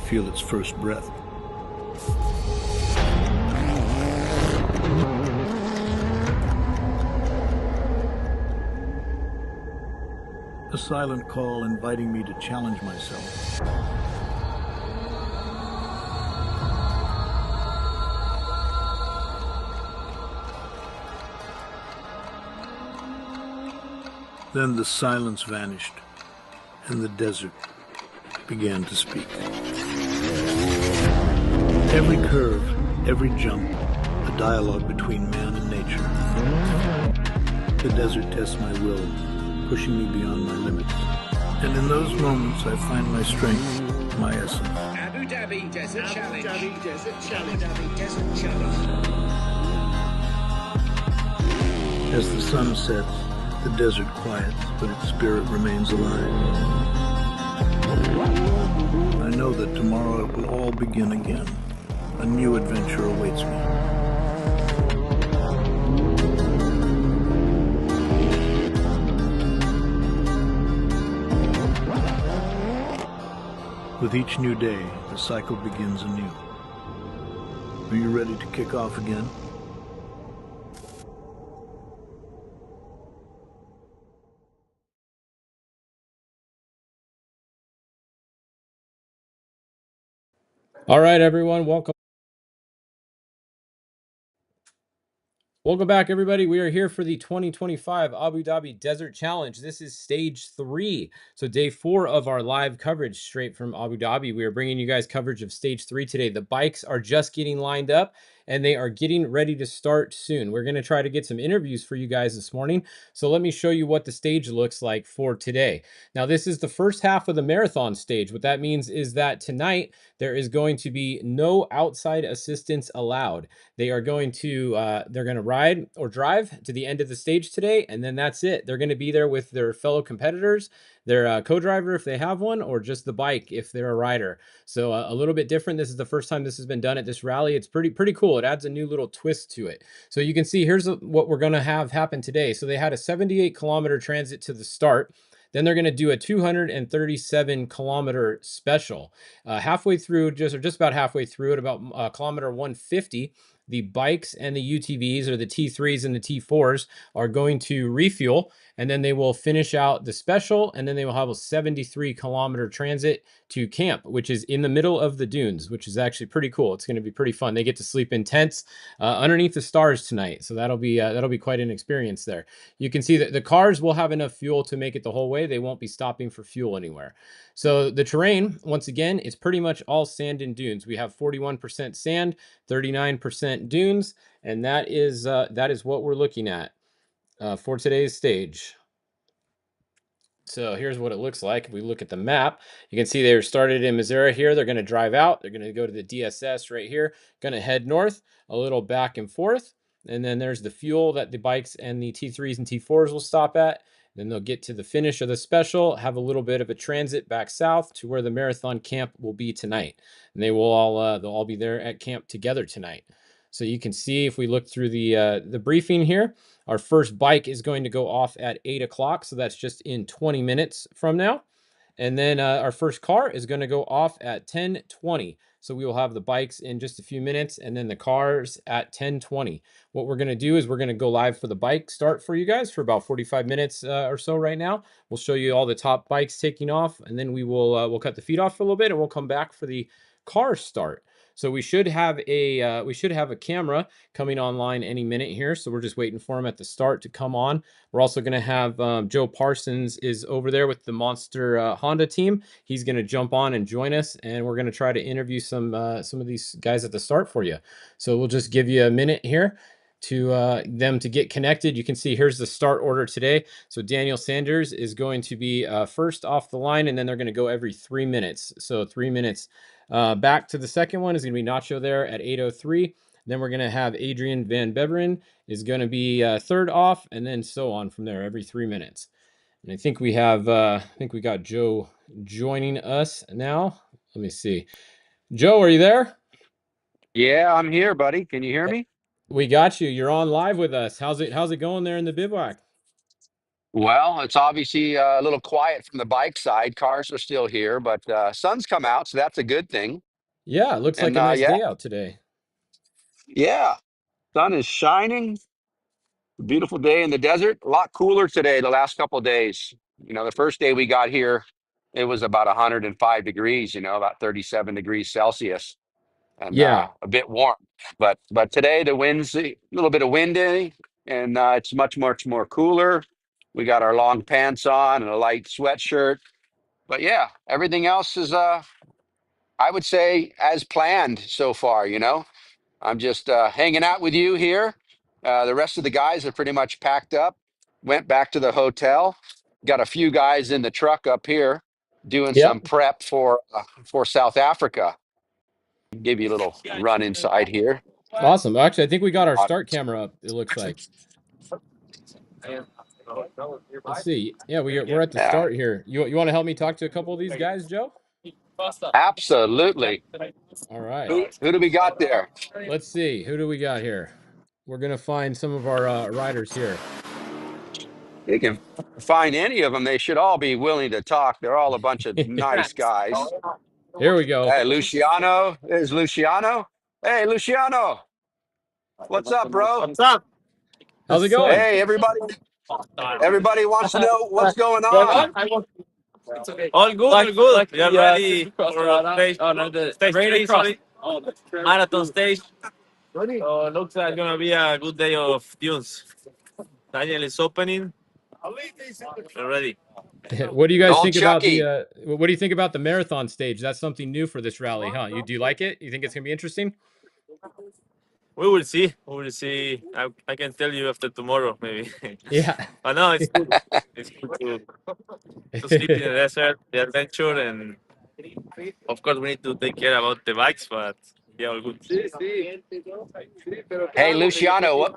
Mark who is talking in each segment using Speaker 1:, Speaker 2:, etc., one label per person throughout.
Speaker 1: feel its first breath. A silent call inviting me to challenge myself. Then the silence vanished, and the desert began to speak. Every curve, every jump, a dialogue between man and nature. The desert tests my will, pushing me beyond my limits. And in those moments, I find my strength, my essence.
Speaker 2: Abu Dhabi Desert Challenge. Abu Dhabi Desert Challenge. Abu Dhabi Desert Challenge.
Speaker 1: As the sun sets, the desert quiets, but its spirit remains alive. I know that tomorrow it will all begin again. A new adventure awaits me. With each new day, the cycle begins anew. Are you ready to kick off again?
Speaker 3: All right, everyone, welcome back, everybody. We are here for the 2025 Abu Dhabi Desert Challenge. This is stage 3, so day 4 of our live coverage straight from Abu Dhabi. We are bringing you guys coverage of stage 3 today. The bikes are just getting lined up, and they are getting ready to start soon. We're going to try to get some interviews for you guys this morning, so let me show you what the stage looks like for today. Now, this is the first half of the marathon stage. What that means is that tonight there is going to be no outside assistance allowed. They are going to they're going to ride or drive to the end of the stage today, and then that's it. They're going to be there with their fellow competitors, their co-driver if they have one, or just the bike if they're a rider. So a little bit different. This is the first time this has been done at this rally. It's pretty cool. It adds a new little twist to it. So you can see here's what we're going to have happen today. So they had a 78-kilometer transit to the start. Then they're going to do a 237-kilometer special. Halfway through, just about halfway through at about kilometer 150, the bikes and the UTVs, or the T3s and the T4s, are going to refuel, and then they will finish out the special, and then they will have a 73-kilometer transit to camp, which is in the middle of the dunes, which is actually pretty cool. It's going to be pretty fun. They get to sleep in tents underneath the stars tonight, so that'll be quite an experience there. You can see that the cars will have enough fuel to make it the whole way. They won't be stopping for fuel anywhere. So the terrain, once again, is pretty much all sand and dunes. We have 41% sand, 39% dunes, and that is what we're looking at for today's stage. So here's what it looks like. If we look at the map, you can see they started in Missouri here. They're going to drive out. They're going to go to the DSS right here, going to head north, a little back and forth. And then there's the fuel that the bikes and the T3s and T4s will stop at. Then they'll get to the finish of the special, have a little bit of a transit back south to where the marathon camp will be tonight. And they'll all be there at camp together tonight. So you can see, if we look through the briefing here, our first bike is going to go off at 8 o'clock. So that's just in 20 minutes from now. And then our first car is going to go off at 10:20. So we will have the bikes in just a few minutes, and then the cars at 10:20. What we're going to do is we're going to go live for the bike start for you guys for about 45 minutes or so right now. We'll show you all the top bikes taking off, and then we'll cut the feed off for a little bit, and we'll come back for the car start. So we should have a camera coming online any minute here. So we're just waiting for him at the start to come on. We're also going to have Joe Parsons is over there with the Monster Honda team. He's going to jump on and join us, and we're going to try to interview some of these guys at the start for you. So we'll just give you a minute here to them to get connected. You can see here's the start order today. So Daniel Sanders is going to be first off the line, and then they're going to go every 3 minutes. So 3 minutes. Back to the second one is going to be Nacho there at 8:03. Then we're going to have Adrian Van Beveren is going to be third off, and then so on from there every 3 minutes. And I think we got Joe joining us now. Let me see. Joe, are you there?
Speaker 4: Yeah, I'm here, buddy. Can you hear me?
Speaker 3: We got you. You're on live with us. How's it going there in the bivouac?
Speaker 4: Well, it's obviously a little quiet from the bike side. Cars are still here, but sun's come out, so that's a good thing.
Speaker 3: Yeah, it looks like
Speaker 4: And
Speaker 3: a nice
Speaker 4: yeah,
Speaker 3: day out today.
Speaker 4: yeah, sun is shining. Beautiful day in the desert. A lot cooler today. The last couple of days. The first day we got here, it was about 105 degrees. About 37 degrees Celsius, and
Speaker 3: Yeah.
Speaker 4: a bit warm. But today the wind's a little bit of windy, and it's much more cooler. We got our long pants on and a light sweatshirt. But yeah, everything else is I would say as planned so far. I'm just hanging out with you here. The rest of the guys are pretty much packed up, went back to the hotel. Got a few guys in the truck up here doing some
Speaker 3: Yep.
Speaker 4: prep for South Africa. Give you a little run inside here.
Speaker 3: Awesome. Actually, I think we got our
Speaker 4: Uh,
Speaker 3: start camera up, it looks like. Let's see. Yeah, we're at the
Speaker 4: Yeah,
Speaker 3: start here. You want to help me talk to a couple of these guys, Joe?
Speaker 4: absolutely.
Speaker 3: All right.
Speaker 4: Who do we got there?
Speaker 3: Let's see. Who do we got here? We're gonna find some of our riders here.
Speaker 4: You can find any of them. They should all be willing to talk. They're all a bunch of nice guys.
Speaker 3: Here we go.
Speaker 4: Hey, Luciano. There's Luciano. Hey, Luciano. What's up, bro?
Speaker 5: What's up?
Speaker 3: How's it going?
Speaker 4: Hey, everybody wants to know what's going on.
Speaker 5: All good, all good. We are ready for stage three, sorry. Marathon stage. So looks like it's gonna be a good day of tunes. Daniel is opening. We're ready.
Speaker 3: What do you guys
Speaker 4: Old
Speaker 3: think about
Speaker 4: Chucky.
Speaker 3: the what do you think about the marathon stage? That's something new for this rally, huh? Do you like it? You think it's gonna be interesting?
Speaker 5: We will see. We will see. I can tell you after tomorrow, maybe.
Speaker 3: Yeah.
Speaker 5: But no, it's good. It's good to sleep in the desert, the adventure, and of course we need to take care about the bikes, but yeah, all good.
Speaker 4: Hey, Luciano,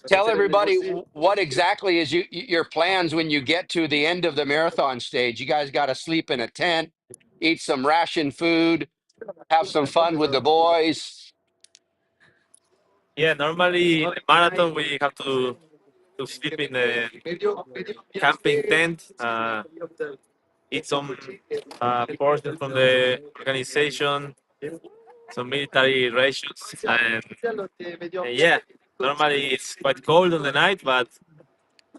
Speaker 4: tell everybody what exactly is your plans when you get to the end of the marathon stage. You guys got to sleep in a tent, eat some ration food, have some fun with the boys.
Speaker 5: Yeah, normally in the marathon we have to sleep in a camping tent, eat some portions from the organization, some military rations, and yeah, normally it's quite cold on the night, but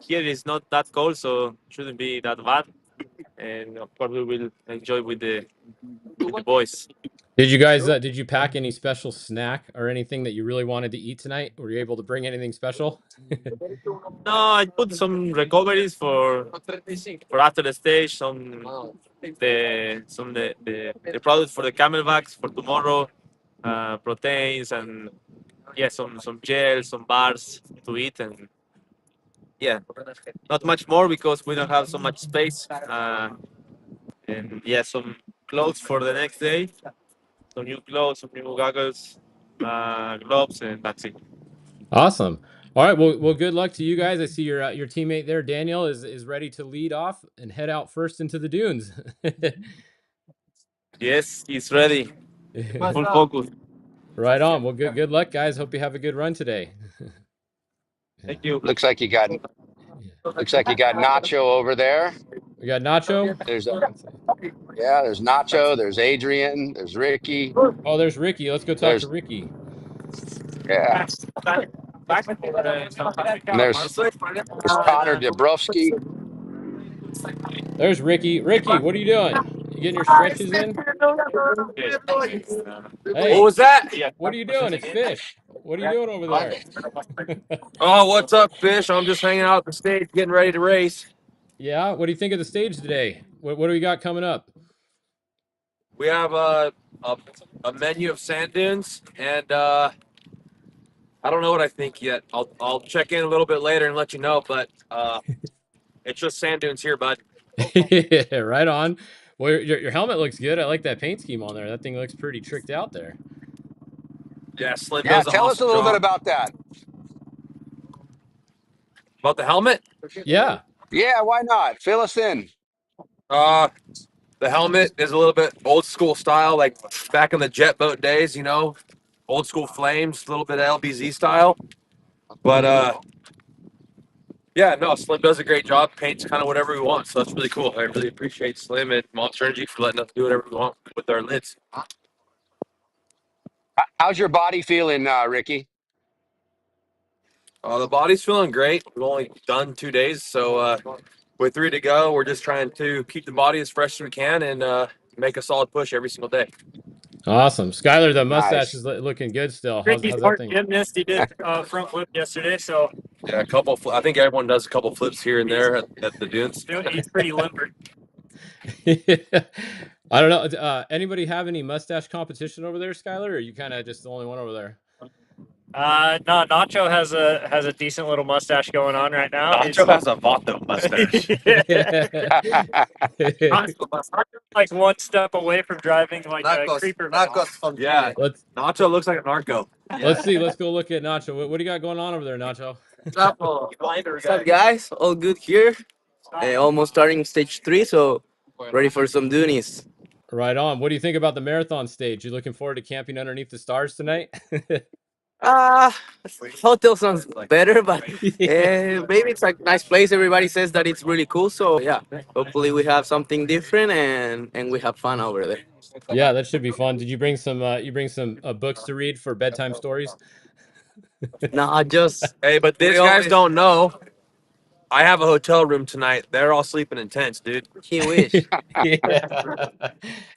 Speaker 5: here it's not that cold, so shouldn't be that bad. And of course, we will enjoy with the boys.
Speaker 3: Did you pack any special snack or anything that you really wanted to eat tonight? Were you able to bring anything special?
Speaker 5: No, I put some recoveries for after the stage, the products for the camelbacks for tomorrow, proteins and yeah, some gels, some bars to eat, and yeah, not much more because we don't have so much space. And yeah, some clothes for the next day, some new clothes, some new goggles, gloves, and that's it.
Speaker 3: Awesome. All right. Well, good luck to you guys. I see your teammate there, Daniel, is ready to lead off and head out first into the dunes.
Speaker 5: Yes, he's ready. Full focus.
Speaker 3: Right on. Well, good luck, guys. Hope you have a good run today.
Speaker 5: Thank you.
Speaker 4: Looks like you got Nacho over there.
Speaker 3: We got Nacho.
Speaker 4: There's there's Nacho, there's Adrian, there's Ricky.
Speaker 3: Oh, there's Ricky. Let's go talk to Ricky.
Speaker 4: Yeah. And there's Connor Dabrowski.
Speaker 3: There's Ricky. Ricky, what are you doing? You getting your stretches in? Hey,
Speaker 6: What was that?
Speaker 3: what are you doing? It's Fish. What are you doing over there?
Speaker 6: Oh, what's up, Fish? I'm just hanging out at the stage, getting ready to race.
Speaker 3: Yeah. What do you think of the stage today? What do we got coming up?
Speaker 6: We have a menu of sand dunes, and I don't know what I think yet. I'll check in a little bit later and let you know. But it's just sand dunes here, bud.
Speaker 3: Right on. Well, your helmet looks good. I like that paint scheme on there. That thing looks pretty tricked out there.
Speaker 6: Yeah, Slim
Speaker 4: Yeah,
Speaker 6: does an
Speaker 4: tell us a
Speaker 6: awesome
Speaker 4: little bit
Speaker 6: job.
Speaker 4: about that.
Speaker 6: About the helmet.
Speaker 3: Yeah.
Speaker 4: Yeah, why not? Fill us in.
Speaker 6: The helmet is a little bit old school style, like back in the jet boat days. Old school flames, a little bit LBZ style. But Yeah, no, Slim does a great job. Paints kind of whatever we want, so that's really cool. I really appreciate Slim and Monster Energy for letting us do whatever we want with our lids.
Speaker 4: How's your body feeling, Ricky?
Speaker 6: The body's feeling great. We've only done 2 days, so with 3 to go, we're just trying to keep the body as fresh as we can and make a solid push every single day.
Speaker 3: Awesome. Skylar, the mustache
Speaker 4: Nice.
Speaker 3: is looking good still.
Speaker 7: Ricky's
Speaker 3: How's that
Speaker 7: part
Speaker 3: thing?
Speaker 7: gymnast. He did front flip yesterday, so
Speaker 6: Yeah, a couple. I think everyone does a couple flips here and there at the dunes.
Speaker 7: he's pretty limber.
Speaker 3: I don't know. Anybody have any mustache competition over there, Skylar? Or are you kind of just the only one over there?
Speaker 7: No, Nacho has a decent little mustache going on right now.
Speaker 6: Nacho has a Vato mustache.
Speaker 7: Nacho's like one step away from driving like a creeper van.
Speaker 6: Yeah, Nacho looks like a narco.
Speaker 3: Let's see. Let's go look at Nacho. What do you got going on over there, Nacho?
Speaker 8: What's up, guys? All good here. Almost starting stage 3, so ready for some doonies.
Speaker 3: Right on. What do you think about the marathon stage? You looking forward to camping underneath the stars tonight?
Speaker 8: Hotel sounds better, but maybe it's like nice place. Everybody says that it's really cool, so yeah. Hopefully we have something different and we have fun over there.
Speaker 3: Yeah, that should be fun. Did you bring some? You bring some books to read for bedtime stories?
Speaker 8: No, I just
Speaker 6: Hey, but these
Speaker 8: We
Speaker 6: guys
Speaker 8: always-
Speaker 6: don't know. I have a hotel room tonight. They're all sleeping in tents, dude.
Speaker 8: he wish.
Speaker 3: Yeah.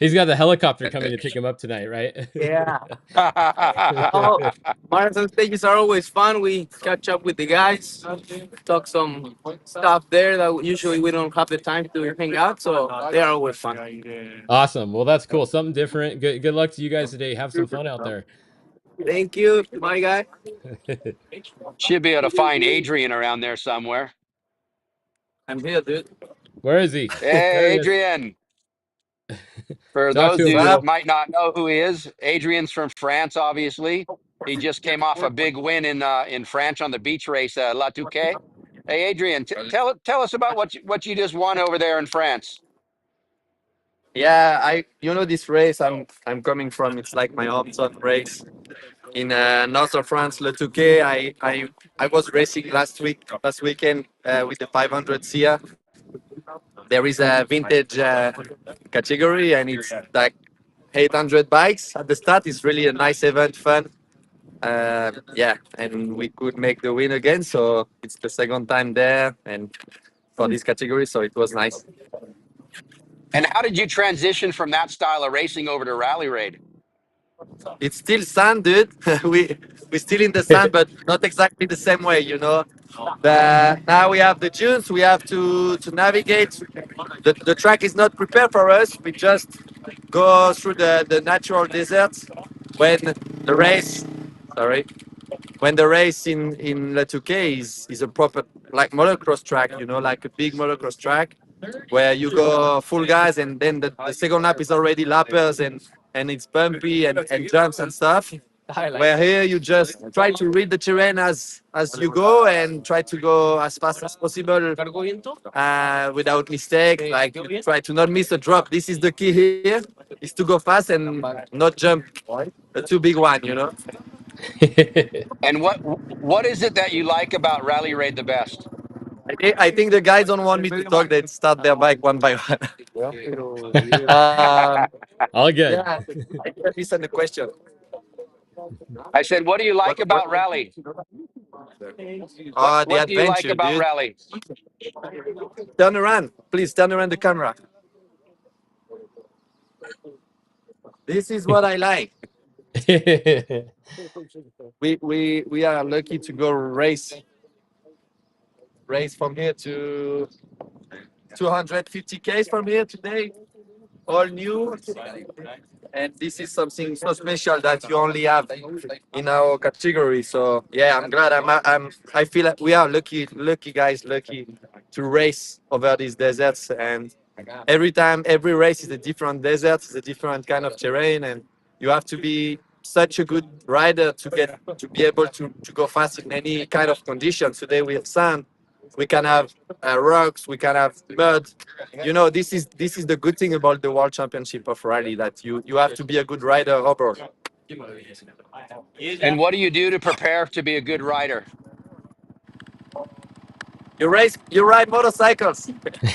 Speaker 3: He's got the helicopter coming to pick him up tonight, right?
Speaker 8: Yeah. Oh, marathon stages are always fun. We catch up with the guys, talk some stuff there that usually we don't have the time to hang out, so they are always fun.
Speaker 3: Awesome. Well, that's cool. Something different. Good luck to you guys today. Have some fun out there.
Speaker 8: Thank you, my guy.
Speaker 4: Should be able to find Adrian around there somewhere.
Speaker 8: I'm here, dude.
Speaker 3: Where is he?
Speaker 4: Hey,
Speaker 3: There he is.
Speaker 4: Adrian. For
Speaker 3: Talk
Speaker 4: those
Speaker 3: to
Speaker 4: of
Speaker 3: him,
Speaker 4: you
Speaker 3: bro.
Speaker 4: that might not know who he is, Adrian's from France, obviously. He just came off a big win in France on the beach race, La Touquet. Hey, Adrian, tell us about what you just won over there in France.
Speaker 9: Yeah, this race I'm coming from. It's like my hometown race in north of France, Le Touquet. I was racing last weekend with the 500 SIA. There is a vintage category, and it's like 800 bikes at the start. It's really a nice event, fun. Yeah, and we could make the win again. So it's the second time there, and for this category, so it was nice.
Speaker 4: And how did you transition from that style of racing over to rally raid?
Speaker 9: It's still sand, dude. We're still in the sand, but not exactly the same way, you know. Now we have the dunes. We have to navigate. The track is not prepared for us. We just go through the natural deserts. When the race, sorry, when the race in Le Touquet is a proper like motocross track, you know, like a big motocross track, where you go full gas and then the second lap is already lappers and it's bumpy and jumps and stuff. Where here you just try to read the terrain as you go and try to go as fast as possible without mistake. Like you try to not miss a drop. This is the key here: is to go fast and not jump a too big one. You know.
Speaker 4: And what is it that you like about rally raid the best?
Speaker 9: I think the guys don't want me to talk. They start their bike one by one.
Speaker 3: All good.
Speaker 9: Yeah, I didn't listen the question.
Speaker 4: I said, what do you like about rally?
Speaker 9: The
Speaker 4: What do you like
Speaker 9: adventure,
Speaker 4: about
Speaker 9: dude.
Speaker 4: rally?
Speaker 9: Turn around, please. Turn around the camera. This is what I like. We are lucky to go race from here to 250 k's from here today, all new. And this is something so special that you only have in our category. So yeah, I'm glad. I feel like we are lucky guys, lucky to race over these deserts. And every race is a different desert, it's a different kind of terrain, and you have to be such a good rider to be able to go fast in any kind of conditions. Today we have sand, we can have rocks, we can have mud. You know, this is the good thing about the World Championship of Rally, that you have to be a good rider overall.
Speaker 4: And what do you do to prepare to be a good rider?
Speaker 9: You ride motorcycles.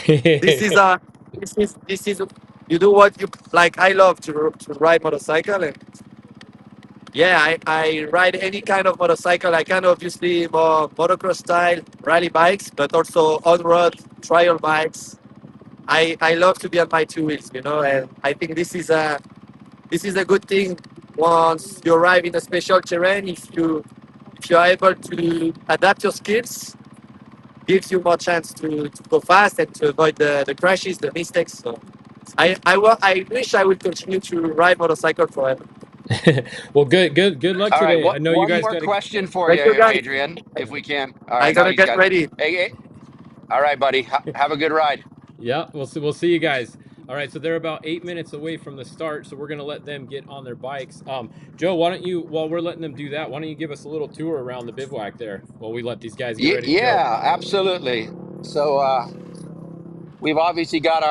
Speaker 9: This is this is you do what you like. I love to ride motorcycle, and yeah, I ride any kind of motorcycle. I can obviously more motocross style rally bikes, but also on road trial bikes. I love to be on my two wheels, and I think this is a good thing once you arrive in a special terrain. If you are able to adapt your skills, gives you more chance to go fast and to avoid the crashes, the mistakes. So I wish I would continue to ride motorcycle forever.
Speaker 3: Well, good luck
Speaker 4: All right.
Speaker 3: today.
Speaker 4: What
Speaker 3: I know you
Speaker 4: one
Speaker 3: guys
Speaker 4: more
Speaker 3: got to.
Speaker 4: question for
Speaker 9: Thank
Speaker 4: you,
Speaker 9: you guys.
Speaker 4: Adrian, if we can. All
Speaker 9: I
Speaker 4: right. No,
Speaker 9: gotta
Speaker 4: he's
Speaker 9: get
Speaker 4: got.
Speaker 9: ready.
Speaker 4: Hey. All right, buddy. Have a good ride.
Speaker 3: Yeah, we'll see you guys. All right, so they're about 8 minutes away from the start, so we're gonna let them get on their bikes. Joe, why don't you, while we're letting them do that, why don't you give us a little tour around the bivouac there while we let these guys get ready to go?
Speaker 4: Yeah, absolutely. So we've obviously got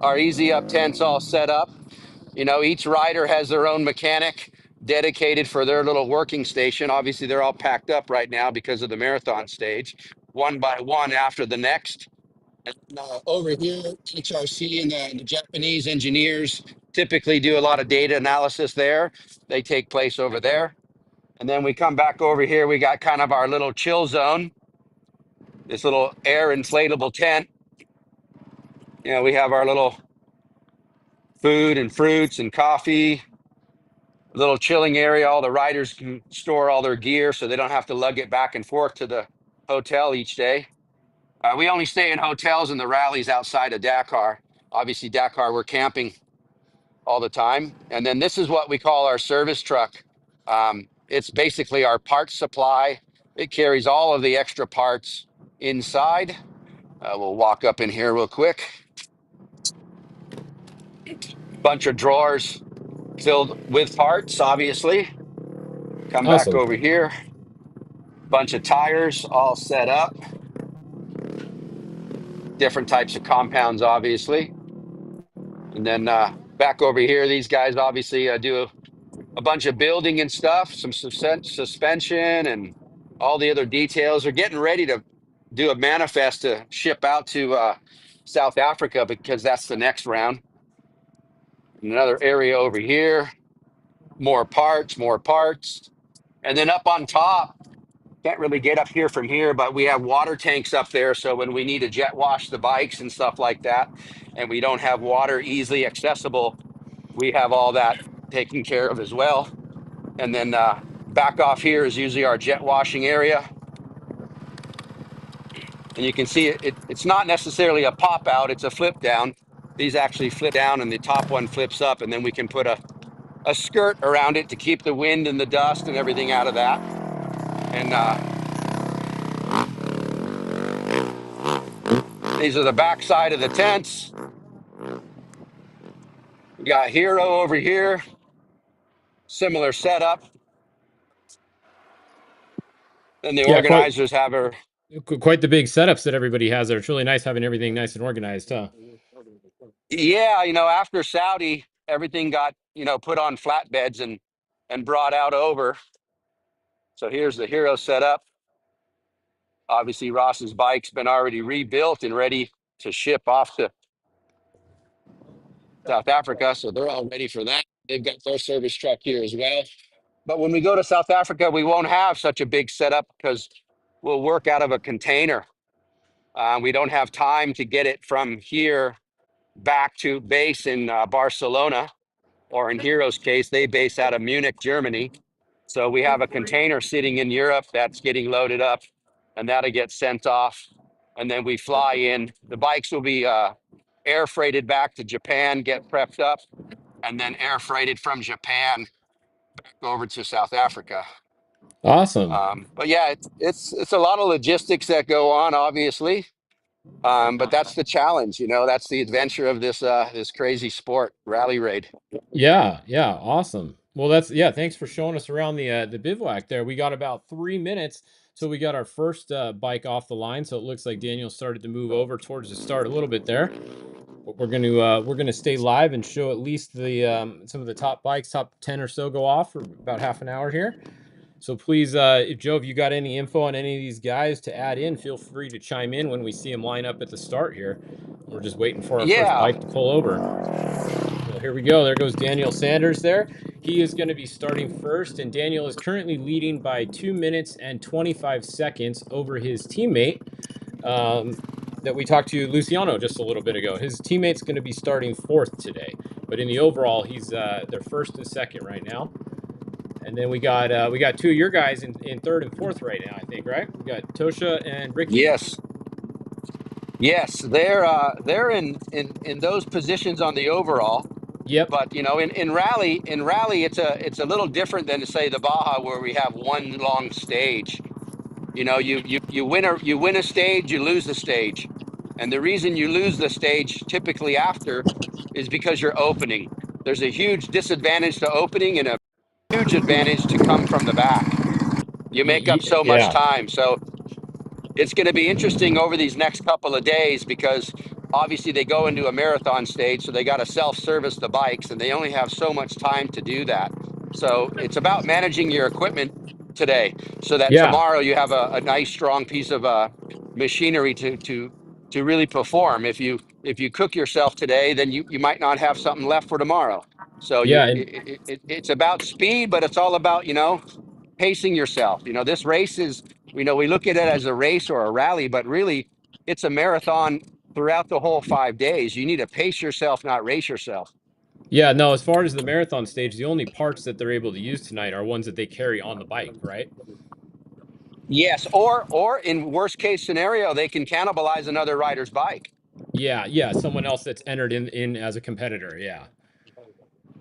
Speaker 4: our easy up tents all set up. Each rider has their own mechanic dedicated for their little working station. Obviously, they're all packed up right now because of the marathon stage, one by one after the next. And over here, HRC and the Japanese engineers typically do a lot of data analysis there. They take place over there. And then we come back over here. We got kind of our little chill zone, this little air inflatable tent. We have our little food and fruits and coffee, little chilling area. All the riders can store all their gear so they don't have to lug it back and forth to the hotel each day. We only stay in hotels in the rallies outside of Dakar. Obviously, Dakar, we're camping all the time. And then this is what we call our service truck. It's basically our parts supply. It carries all of the extra parts inside. We'll walk up in here real quick. Bunch of drawers filled with parts, obviously. Come back
Speaker 3: Awesome.
Speaker 4: over here. Bunch of tires all set up. Different types of compounds, obviously. And then back over here, these guys obviously do a bunch of building and stuff, some suspension and all the other details. They're getting ready to do a manifest to ship out to South Africa because that's the next round. Another area over here, more parts, more parts. And then up on top, can't really get up here from here, but we have water tanks up there. So when we need to jet wash the bikes and stuff like that, and we don't have water easily accessible, we have all that taken care of as well. And then back off here is usually our jet washing area. And you can see it's not necessarily a pop out, it's a flip down. These actually flip down and the top one flips up, and then we can put a skirt around it to keep the wind and the dust and everything out of that. And these are the back side of the tents. We got Hero over here, similar setup. Then the
Speaker 3: Yeah,
Speaker 4: organizers have her.
Speaker 3: quite the big setups that everybody has there. It's really nice having everything nice and organized, huh?
Speaker 4: Yeah, after Saudi, everything got, put on flatbeds and brought out over. So here's the Hero setup. Obviously, Ross's bike's been already rebuilt and ready to ship off to South Africa. So they're all ready for that. They've got their service truck here as well. But when we go to South Africa, we won't have such a big setup because we'll work out of a container. We don't have time to get it from here back to base in Barcelona, or in Hero's case, they base out of Munich, Germany. So we have a container sitting in Europe that's getting loaded up, and that'll get sent off. And then we fly in. The bikes will be air freighted back to Japan, get prepped up, and then air freighted from Japan back over to South Africa.
Speaker 3: Awesome.
Speaker 4: But yeah, it's a lot of logistics that go on, obviously. But that's the challenge, that's the adventure of this crazy sport, rally raid.
Speaker 3: Yeah, awesome. Well, thanks for showing us around the bivouac there. We got about 3 minutes till we got our first bike off the line. So it looks like Daniel started to move over towards the start a little bit there. But we're gonna stay live and show at least the some of the top bikes, top 10 or so, go off for about half an hour here. So please, Joe, if you got any info on any of these guys to add in, feel free to chime in when we see them line up at the start here. We're just waiting for our first
Speaker 4: Yeah.
Speaker 3: bike to pull over. Well, here we go. There goes Daniel Sanders there. He is going to be starting first, and Daniel is currently leading by 2 minutes and 25 seconds over his teammate that we talked to, Luciano, just a little bit ago. His teammate's going to be starting fourth today, but in the overall, he's their first and second right now. And then we got two of your guys in third and fourth right now, I think, right? We got Tosha and Ricky.
Speaker 4: Yes. Yes, they're in those positions on the overall.
Speaker 3: Yep.
Speaker 4: But you know, in rally, it's a little different than to say the Baja where we have one long stage. You know, you win a stage, you lose the stage. And the reason you lose the stage typically after is because you're opening. There's a huge disadvantage to opening and a huge advantage to come from the back. You make up so much
Speaker 3: Yeah.
Speaker 4: time. So it's going to be interesting over these next couple of days because obviously they go into a marathon stage, so they got to self-service the bikes and they only have so much time to do that. So it's about managing your equipment today so that
Speaker 3: Yeah.
Speaker 4: tomorrow you have a nice strong piece of machinery to really perform. If you cook yourself today, then you might not have something left for tomorrow. So
Speaker 3: Yeah. And
Speaker 4: it's about speed, but it's all about, you know, pacing yourself. You know, this race is, you know, we look at it as a race or a rally, but really it's a marathon throughout the whole 5 days. You need to pace yourself, not race yourself.
Speaker 3: yeah, no, as far as the marathon stage, the only parts that they're able to use tonight are ones that they carry on the bike, right?
Speaker 4: Yes, or in worst case scenario, they can cannibalize another rider's bike.
Speaker 3: Yeah, yeah, someone else that's entered in as a competitor. Yeah.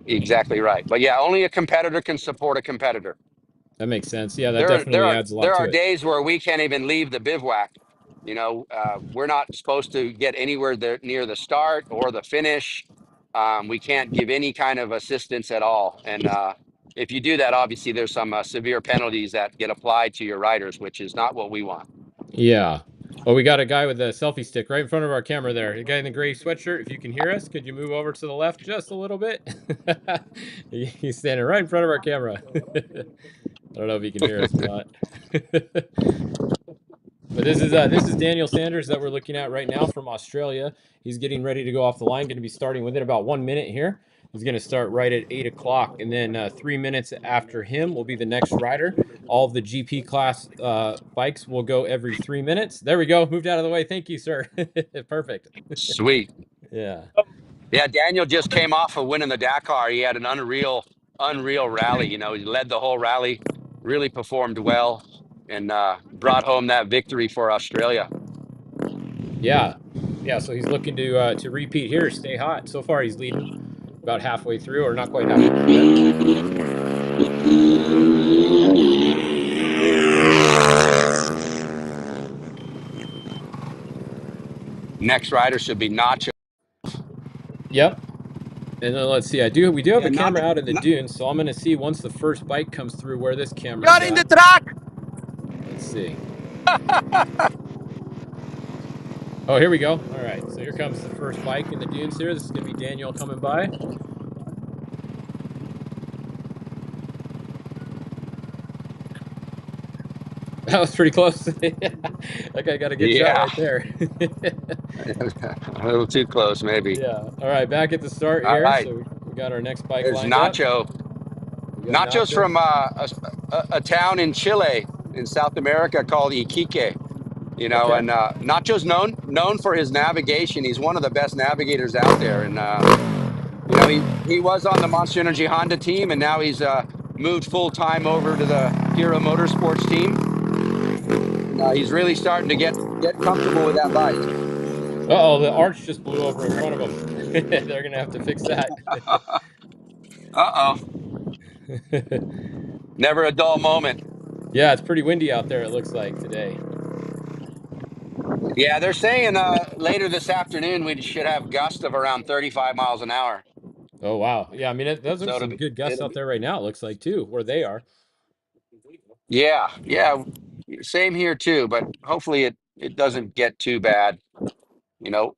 Speaker 4: Exactly right. But yeah, only a competitor can support a competitor.
Speaker 3: That makes sense. Yeah, that definitely adds a lot
Speaker 4: There
Speaker 3: to
Speaker 4: are
Speaker 3: it.
Speaker 4: days where we can't even leave the bivouac. You know, we're not supposed to get anywhere there near the start or the finish. We can't give any kind of assistance at all. And if you do that, obviously there's some severe penalties that get applied to your riders, which is not what we want.
Speaker 3: Yeah. Well, we got a guy with a selfie stick right in front of our camera there. The guy in the gray sweatshirt, if you can hear us, could you move over to the left just a little bit? He's standing right in front of our camera. I don't know if he can hear us or not. But this is Daniel Sanders that we're looking at right now from Australia. He's getting ready to go off the line. Going to be starting within about 1 minute here. He's going to start right at 8 o'clock, and then 3 minutes after him will be the next rider. All of the GP class bikes will go every 3 minutes. There we go. Moved out of the way. Thank you, sir. Perfect.
Speaker 4: Sweet.
Speaker 3: Yeah.
Speaker 4: Yeah, Daniel just came off of winning the Dakar. He had an unreal rally. You know, he led the whole rally, really performed well, and brought home that victory for Australia.
Speaker 3: Yeah. Yeah. So he's looking to repeat here. Stay hot. So far, he's leading about halfway through, or not quite halfway through yet.
Speaker 4: Next rider should be Nacho.
Speaker 3: Yep. And then let's see. We do have
Speaker 4: Yeah,
Speaker 3: a camera out in the dunes, so I'm going to see once the first bike comes through where this camera's
Speaker 9: Got in the
Speaker 3: at.
Speaker 9: track.
Speaker 3: Let's see. Oh, here we go. All right. So here comes the first bike in the dunes here. This is going to be Daniel coming by. That was pretty close. That guy got a good shot
Speaker 4: Yeah,
Speaker 3: right there.
Speaker 4: a little too close, maybe.
Speaker 3: Yeah. All right. Back at the start
Speaker 4: All
Speaker 3: here.
Speaker 4: right,
Speaker 3: So we got our next bike
Speaker 4: there's
Speaker 3: lined up.
Speaker 4: Nacho.
Speaker 3: We got
Speaker 4: Nacho's
Speaker 3: Nacho.
Speaker 4: from a town in Chile, in South America called Iquique. You know,
Speaker 3: Okay.
Speaker 4: and Nacho's known for his navigation. He's one of the best navigators out there, and you know, he was on the Monster Energy Honda team, and now he's moved full time over to the Hero Motorsports team. And he's really starting to get comfortable with that bike.
Speaker 3: Uh-oh, the arch just blew over in front of him. They're going to have to fix that.
Speaker 4: Uh-oh. Never a dull moment.
Speaker 3: Yeah, it's pretty windy out there, it looks like, today.
Speaker 4: Yeah, they're saying later this afternoon we should have gusts of around 35 miles an hour.
Speaker 3: Oh, wow. Yeah, I mean, those are
Speaker 4: So
Speaker 3: some good gusts
Speaker 4: it'll
Speaker 3: out
Speaker 4: be
Speaker 3: there right now, it looks like, too, where they are.
Speaker 4: yeah, same here too, but hopefully it doesn't get too bad. You know,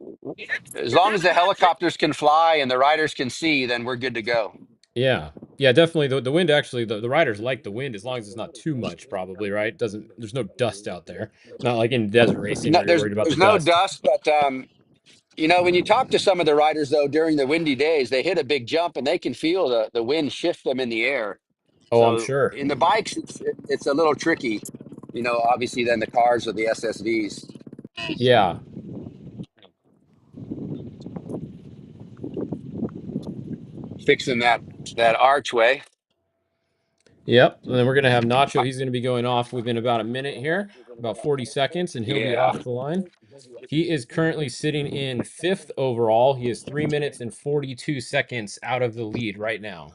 Speaker 4: as long as the helicopters can fly and the riders can see, then we're good to go.
Speaker 3: Yeah. Yeah, definitely. The wind actually, the riders like the wind as long as it's not too much, probably, right? There's no dust out there. Not like in desert racing
Speaker 4: No,
Speaker 3: where you're worried about the
Speaker 4: there's no
Speaker 3: dust.
Speaker 4: dust, but when you talk to some of the riders though during the windy days, they hit a big jump and they can feel the wind shift them in the air.
Speaker 3: Oh, I'm
Speaker 4: So
Speaker 3: sure.
Speaker 4: in the bikes, it's a little tricky, obviously than the cars or the SSVs.
Speaker 3: Yeah.
Speaker 4: Fixing that archway.
Speaker 3: Yep. And then we're gonna have Nacho. He's gonna be going off within about a minute here, about 40 seconds, and he'll be
Speaker 4: Yeah.
Speaker 3: off the line. He is currently sitting in 5th overall. He is 3 minutes and 42 seconds out of the lead right now.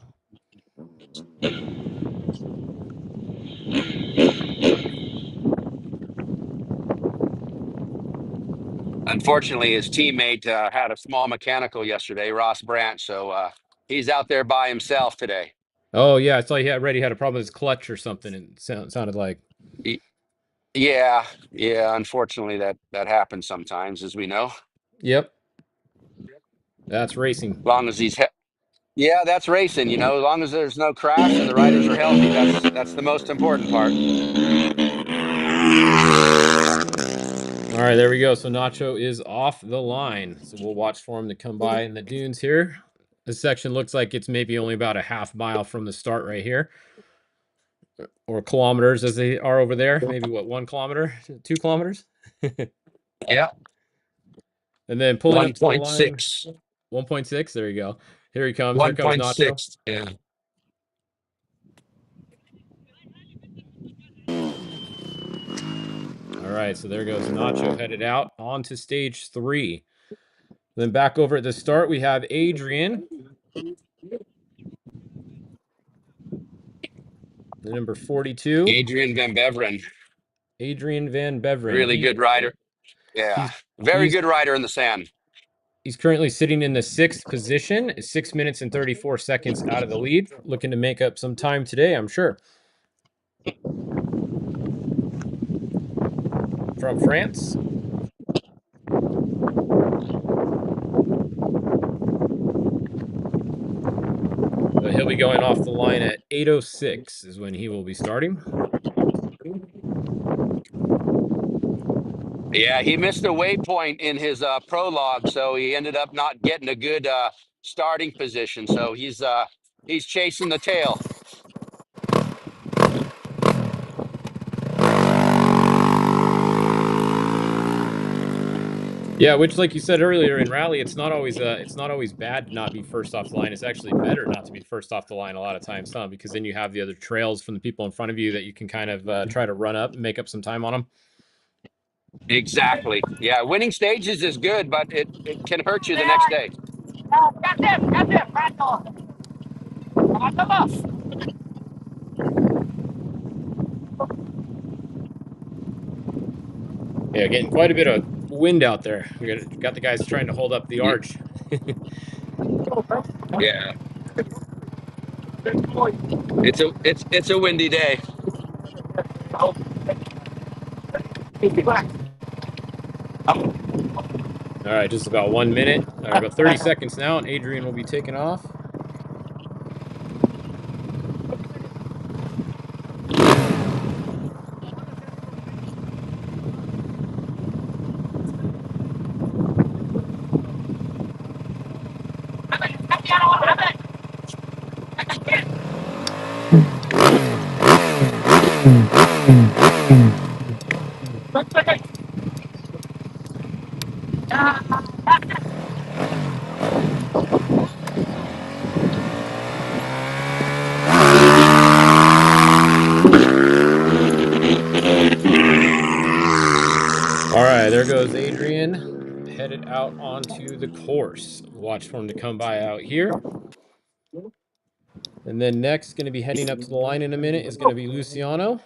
Speaker 4: Unfortunately, his teammate had a small mechanical yesterday, Ross Branch. So he's out there by himself today.
Speaker 3: Oh yeah, I saw he already had a problem with his clutch or something. It sounded like.
Speaker 4: Y- Yeah, yeah. Unfortunately, that happens sometimes, as we know.
Speaker 3: Yep. That's racing.
Speaker 4: Long as yeah, that's racing. As long as there's no crash and the riders are healthy, that's the most important part.
Speaker 3: All right, there we go. So Nacho is off the line. So we'll watch for him to come by in the dunes here. This section looks like it's maybe only about a half mile from the start right here. Or kilometers as they are over there. Maybe what, 1 kilometer, 2 kilometers?
Speaker 4: Yeah,
Speaker 3: And then pulling up to the line.
Speaker 4: 1.6.
Speaker 3: 1.6. There you go. Here he comes. Here comes Nacho.
Speaker 4: 1.6. Yeah.
Speaker 3: All right, so there goes Nacho headed out onto stage 3. Then back over at the start, we have Adrian, the number 42.
Speaker 4: Adrian Van Beveren,
Speaker 3: Adrian Van Beveren.
Speaker 4: really good rider. Yeah,
Speaker 3: He's
Speaker 4: very
Speaker 3: he's
Speaker 4: good rider in the sand.
Speaker 3: he's currently sitting in the 6th position, 6 minutes and 34 seconds out of the lead, looking to make up some time today, I'm sure. From France. But he'll be going off the line at 8:06 is when he will be starting.
Speaker 4: Yeah, he missed a waypoint in his prologue, so he ended up not getting a good starting position. So he's chasing the tail.
Speaker 3: Yeah, which, like you said earlier, in rally, it's not always bad to not be first off the line. It's actually better not to be first off the line a lot of times, huh? Because then you have the other trails from the people in front of you that you can kind of try to run up and make up some time on them.
Speaker 4: Exactly. Yeah, winning stages is good, but it can hurt you the next day.
Speaker 3: Yeah, getting quite a bit of wind out there. We got the guys trying to hold up the arch.
Speaker 4: Yeah, it's a windy day.
Speaker 3: All right, just about 1 minute, or about 30 seconds now, and Adrian will be taking off. All right, there goes Adrian, headed out onto the course. Watch for him to come by out here. And then next, going to be heading up to the line in a minute, is going to be Luciano.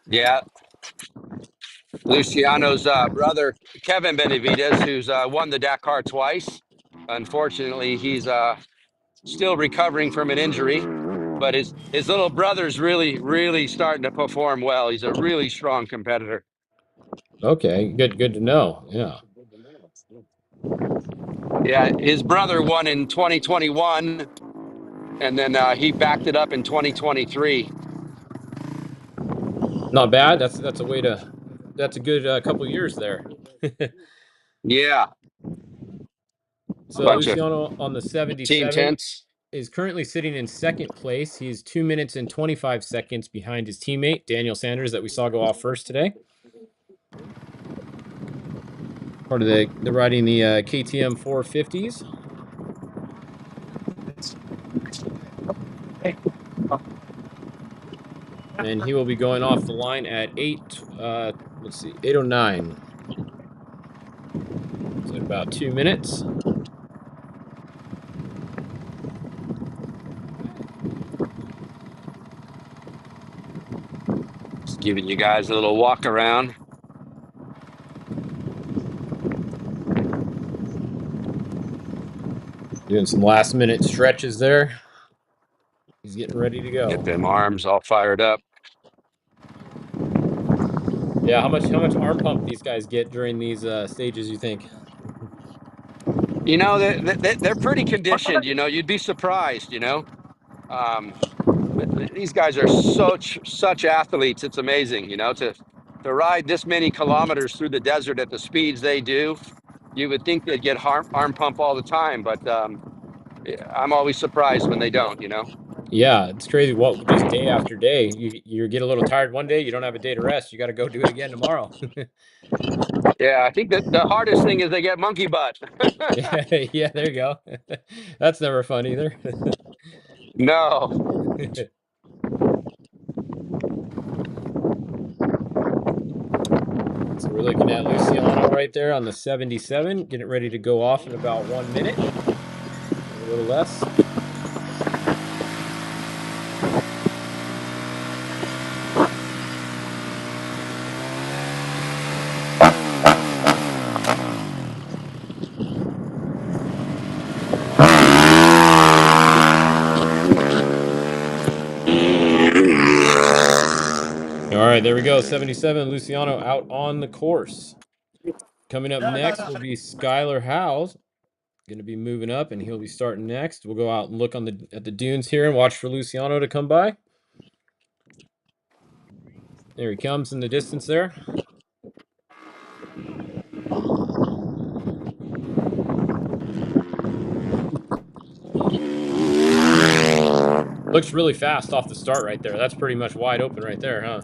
Speaker 4: Yeah, Luciano's brother Kevin Benavides, who's won the Dakar twice. Unfortunately, he's still recovering from an injury, but his little brother's really starting to perform well. He's a really strong competitor.
Speaker 3: Okay, good to know. Yeah.
Speaker 4: Yeah, his brother won in 2021, and then he backed it up in 2023.
Speaker 3: Not bad. That's a way to. That's a good couple years there.
Speaker 4: Yeah,
Speaker 3: So
Speaker 4: bunch of
Speaker 3: Luciano on the
Speaker 4: team
Speaker 3: 77
Speaker 4: tents.
Speaker 3: is currently sitting in second place. He is 2 minutes and 25 seconds behind his teammate Daniel Sanders that we saw go off first today. Part of the riding the KTM 450s. And he will be going off the line at 809. So in about 2 minutes.
Speaker 4: Just giving you guys a little walk around.
Speaker 3: Doing some last minute stretches there. He's getting ready to go.
Speaker 4: Get them arms all fired up.
Speaker 3: Yeah, how much arm pump these guys get during these stages, you think?
Speaker 4: You know, they're pretty conditioned. You know, you'd be surprised. You know, um, these guys are such athletes. It's amazing. You know, to ride this many kilometers through the desert at the speeds they do, you would think they'd get arm pump all the time, but I'm always surprised when they don't. You know.
Speaker 3: Yeah, it's crazy. What just day after day, you get a little tired one day, you don't have a day to rest. You got to go do it again tomorrow.
Speaker 4: Yeah, I think that the hardest thing is they get monkey butt.
Speaker 3: Yeah, yeah, there you go. That's never fun either.
Speaker 4: No.
Speaker 3: So we're looking at Luciano right there on the 77, getting ready to go off in about 1 minute, a little less. All right, there we go. 77, Luciano out on the course. Coming up next will be Skylar Howes. Going to be moving up, and he'll be starting next. We'll go out and look at the dunes here and watch for Luciano to come by. There he comes in the distance there. Looks really fast off the start right there. That's pretty much wide open right there, huh?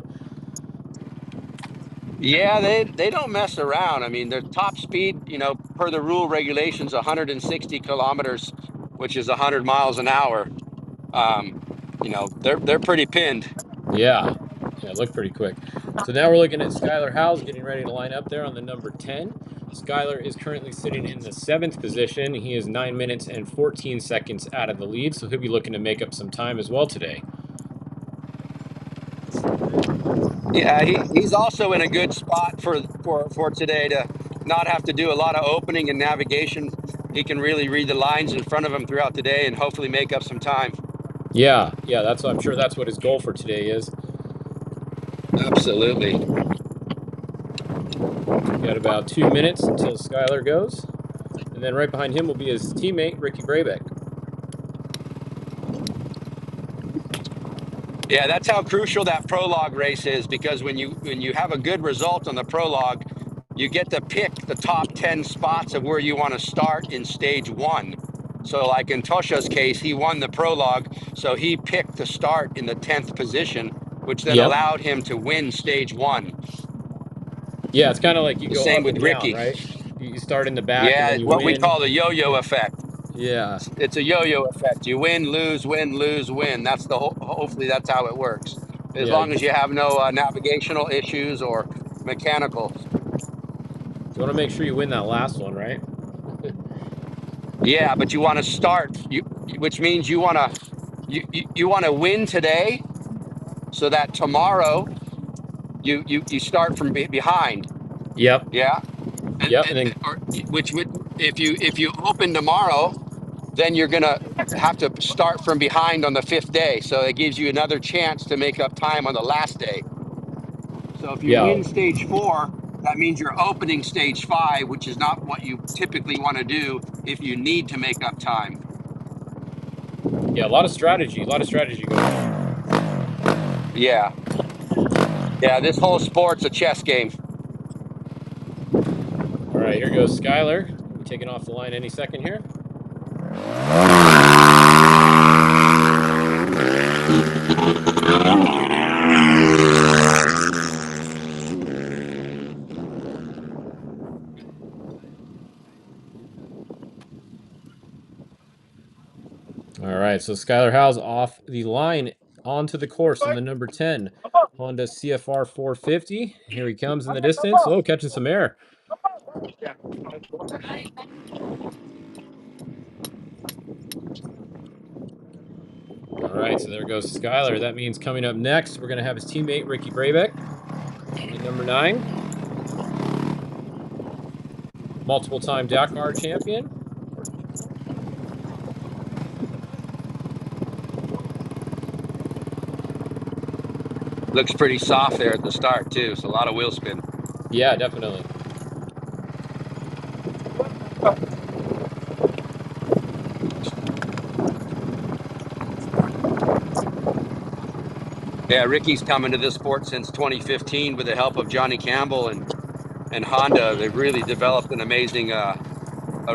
Speaker 4: Yeah, they don't mess around. I mean, their top speed, you know, per the rule regulations, 160 kilometers, which is 100 miles an hour. You know, they're pretty pinned.
Speaker 3: Yeah. Yeah, it looked pretty quick. So now we're looking at Skylar Howes getting ready to line up there on the number 10. Skylar is currently sitting in the 7th position. He is 9 minutes and 14 seconds out of the lead, so he'll be looking to make up some time as well today.
Speaker 4: Yeah, he's also in a good spot for today to not have to do a lot of opening and navigation. He can really read the lines in front of him throughout the day and hopefully make up some time.
Speaker 3: Yeah, that's what I'm sure that's what his goal for today is.
Speaker 4: Absolutely.
Speaker 3: Got about 2 minutes until Skylar goes. And then right behind him will be his teammate, Ricky Brabeck.
Speaker 4: Yeah, that's how crucial that prologue race is, because when you have a good result on the prologue, you get to pick the top 10 spots of where you want to start in stage one. So like in Tosha's case, he won the prologue, so he picked to start in the 10th position, which then allowed him to win stage one.
Speaker 3: Yeah, it's kind of like you
Speaker 4: The
Speaker 3: go
Speaker 4: same
Speaker 3: up
Speaker 4: with
Speaker 3: and down,
Speaker 4: Ricky.
Speaker 3: right? You start in the back and
Speaker 4: Yeah,
Speaker 3: then you
Speaker 4: what we
Speaker 3: win.
Speaker 4: call the yo-yo effect.
Speaker 3: Yeah.
Speaker 4: It's a yo-yo effect. You win, lose, win, lose, win. That's the hopefully that's how it works. As
Speaker 3: Yeah.
Speaker 4: long as you have no navigational issues or mechanical.
Speaker 3: You want to make sure you win that last one, right?
Speaker 4: Yeah, but you want to start, which means you want to you want to win today, so that tomorrow you start from behind.
Speaker 3: Yep.
Speaker 4: Yeah,
Speaker 3: Yep. And then
Speaker 4: or which would if you open tomorrow, then you're gonna have to start from behind on the 5th day. So it gives you another chance to make up time on the last day. So if you
Speaker 3: yeah.
Speaker 4: win stage 4, That means you're opening stage 5, which is not what you typically want to do if you need to make up time.
Speaker 3: Yeah, a lot of strategy going on.
Speaker 4: Yeah. Yeah, this whole sport's a chess game.
Speaker 3: All right, here goes Skylar. We'll be taking off the line any second here. All right, so Skylar Howe's off the line onto the course on the number 10 Honda CFR 450. Here he comes in the distance. Oh, catching some air. All right, so there goes Skylar. That means coming up next, we're going to have his teammate, Ricky Brabeck, in number 9. Multiple-time Dakar champion.
Speaker 4: Looks pretty soft there at the start, too. So a lot of wheel spin.
Speaker 3: Yeah, definitely.
Speaker 4: Yeah, Ricky's coming to this sport since 2015 with the help of Johnny Campbell and Honda. They've really developed an amazing a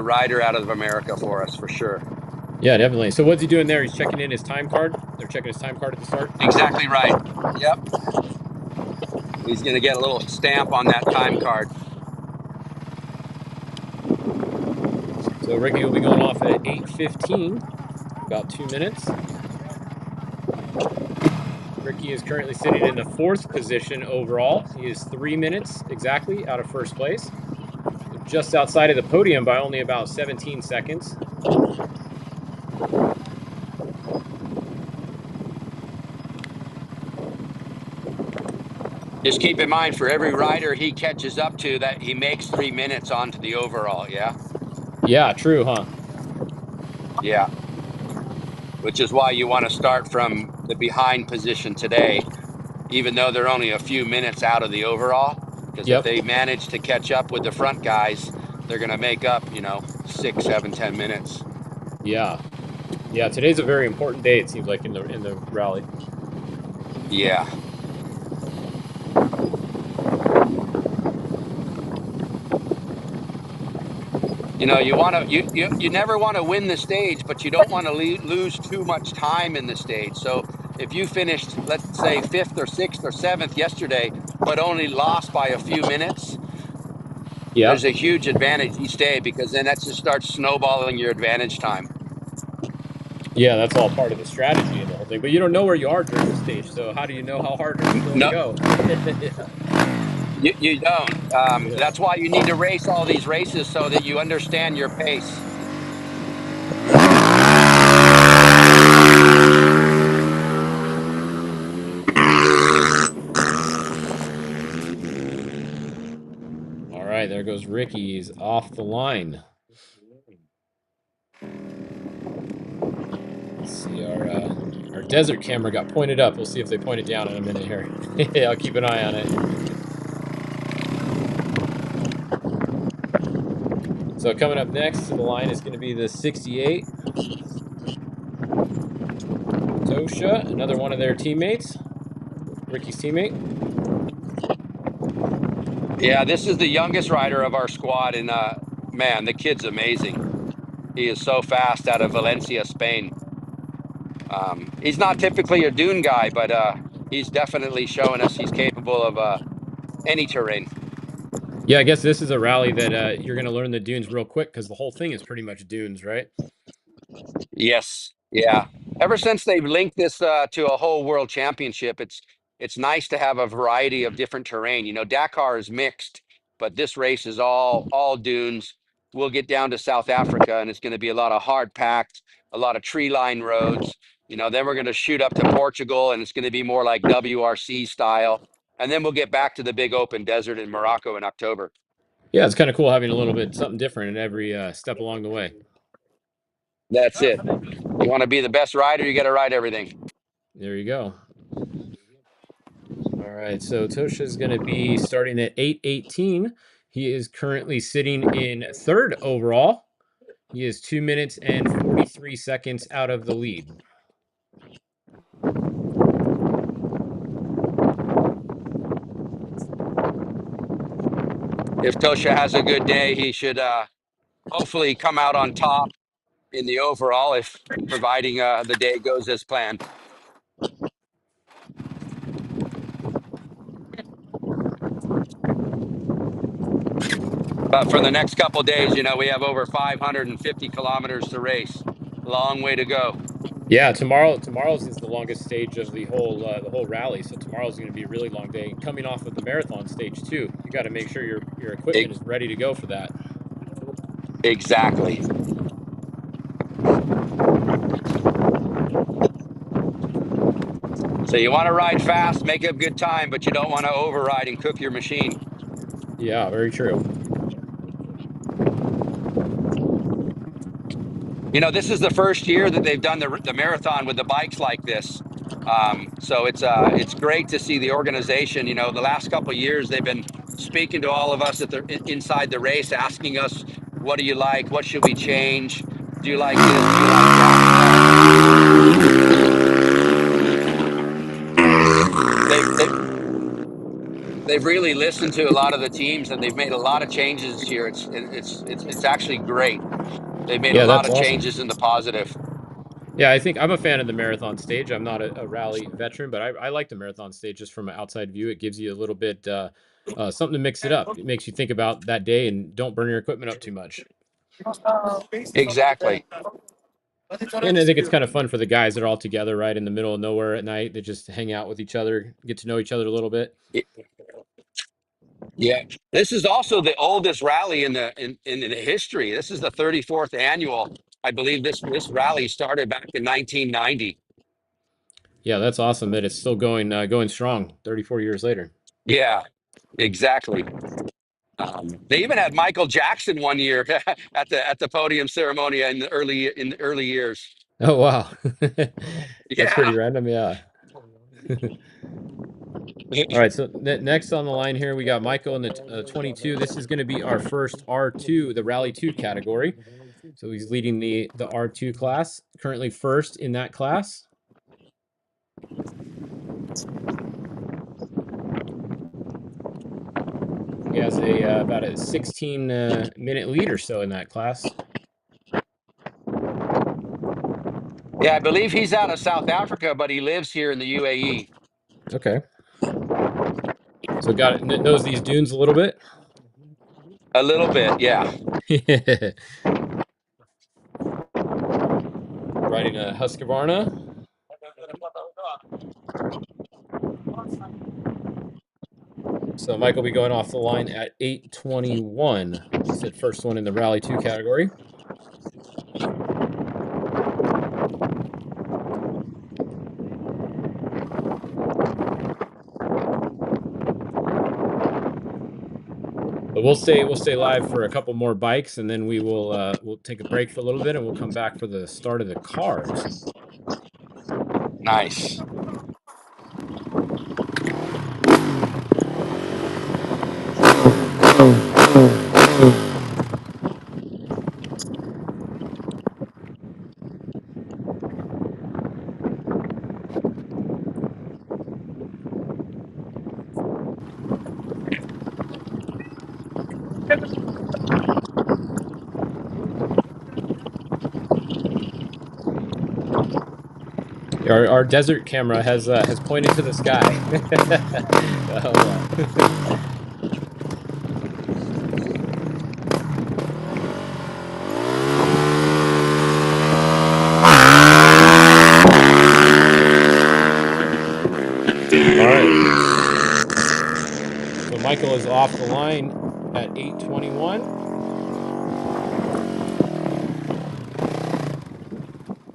Speaker 4: rider out of America for us, for sure.
Speaker 3: Yeah, definitely. So what's he doing there? He's checking in his time card. They're checking his time card at the start.
Speaker 4: Exactly right. Yep. He's going to get a little stamp on that time card.
Speaker 3: So Ricky will be going off at 8:15, about 2 minutes. Ricky is currently sitting in the 4th position overall. He is 3 minutes exactly out of first place. Just outside of the podium by only about 17 seconds.
Speaker 4: Just keep in mind, for every rider he catches up to, that he makes 3 minutes onto the overall. Yeah.
Speaker 3: Yeah, true, huh?
Speaker 4: Yeah. Which is why you want to start from the behind position today, even though they're only a few minutes out of the overall. Because if they manage to catch up with the front guys, they're going to make up, 6, 7, 10 minutes.
Speaker 3: Yeah. Yeah, today's a very important day, it seems like, in the rally.
Speaker 4: Yeah. You never want to win the stage, but you don't want to lose too much time in the stage. So if you finished, let's say, 5th or 6th or 7th yesterday, but only lost by a few minutes, there's a huge advantage each day, because then that just starts snowballing your advantage time.
Speaker 3: Yeah, that's all part of the strategy and the whole thing. But you don't know where you are during the stage, so how do you know how hard it's going to go?
Speaker 4: You don't. That's why you need to race all these races, so that you understand your pace.
Speaker 3: All right, there goes Ricky. He's off the line. Let's see, our desert camera got pointed up. We'll see if they point it down in a minute here. I'll keep an eye on it. So coming up next to the line is going to be the 68 Tosha, another one of their teammates, Ricky's teammate.
Speaker 4: Yeah, this is the youngest rider of our squad, and man, the kid's amazing. He is so fast, out of Valencia, Spain. He's not typically a dune guy, but he's definitely showing us he's capable of any terrain.
Speaker 3: Yeah, I guess this is a rally that you're going to learn the dunes real quick, because the whole thing is pretty much dunes, right?
Speaker 4: Yes. Yeah. Ever since they've linked this to a whole world championship, it's nice to have a variety of different terrain. Dakar is mixed, but this race is all dunes. We'll get down to South Africa, and it's going to be a lot of hard packed, a lot of tree line roads. Then we're going to shoot up to Portugal, and it's going to be more like WRC style. And then we'll get back to the big open desert in Morocco in October.
Speaker 3: Yeah, it's kind of cool having a little bit something different in every step along the way.
Speaker 4: That's it. You want to be the best rider, you got to ride everything.
Speaker 3: There you go. All right, so Tosha is going to be starting at 8:18. He is currently sitting in third overall. He is 2 minutes and 43 seconds out of the lead.
Speaker 4: If Tosha has a good day, he should hopefully come out on top in the overall, if providing the day goes as planned. But for the next couple of days, we have over 550 kilometers to race. Long way to go.
Speaker 3: Yeah, tomorrow's is the longest stage of the whole rally. So tomorrow's going to be a really long day. Coming off of the marathon stage too, you got to make sure your equipment is ready to go for that.
Speaker 4: Exactly. So you want to ride fast, make a good time, but you don't want to override and cook your machine.
Speaker 3: Yeah, very true.
Speaker 4: This is the first year that they've done the marathon with the bikes like this. So it's great to see the organization. The last couple of years they've been speaking to all of us inside the race, asking us, what do you like? What should we change? Do you like this? Do you like that? They've really listened to a lot of the teams, and they've made a lot of changes this year. It's actually great. They've made a
Speaker 3: Yeah,
Speaker 4: lot
Speaker 3: that's
Speaker 4: of
Speaker 3: awesome.
Speaker 4: changes in the positive.
Speaker 3: Yeah, I think I'm a fan of the marathon stage. I'm not a rally veteran, but I like the marathon stage just from an outside view. It gives you a little bit something to mix it up. It makes you think about that day and don't burn your equipment up too much.
Speaker 4: Exactly.
Speaker 3: And I think it's kind of fun for the guys that are all together, right in the middle of nowhere at night. They just hang out with each other, get to know each other a little bit.
Speaker 4: Yeah, this is also the oldest rally in the history. This is the 34th annual. I believe this rally started back in 1990.
Speaker 3: Yeah, that's awesome that it's still going strong 34 years later.
Speaker 4: Yeah, exactly. They even had Michael Jackson one year at the podium ceremony in the early years.
Speaker 3: Oh wow. That's
Speaker 4: Yeah.
Speaker 3: pretty random, yeah. All right, so next on the line here, we got Michael in the 22. This is going to be our first R2, the Rally 2 category. So he's leading the R2 class, currently first in that class. He has about a 16-minute lead or so in that class.
Speaker 4: Yeah, I believe he's out of South Africa, but he lives here in the UAE.
Speaker 3: Okay. So knows these dunes a little bit?
Speaker 4: A little bit, yeah.
Speaker 3: Riding a Husqvarna. So Mike will be going off the line at 8:21. He said first one in the Rally 2 category. But we'll stay live for a couple more bikes, and then we'll take a break for a little bit, and we'll come back for the start of the cars.
Speaker 4: Nice.
Speaker 3: Our desert camera has pointed to the sky. All right. So Michael is off the line at 8:21.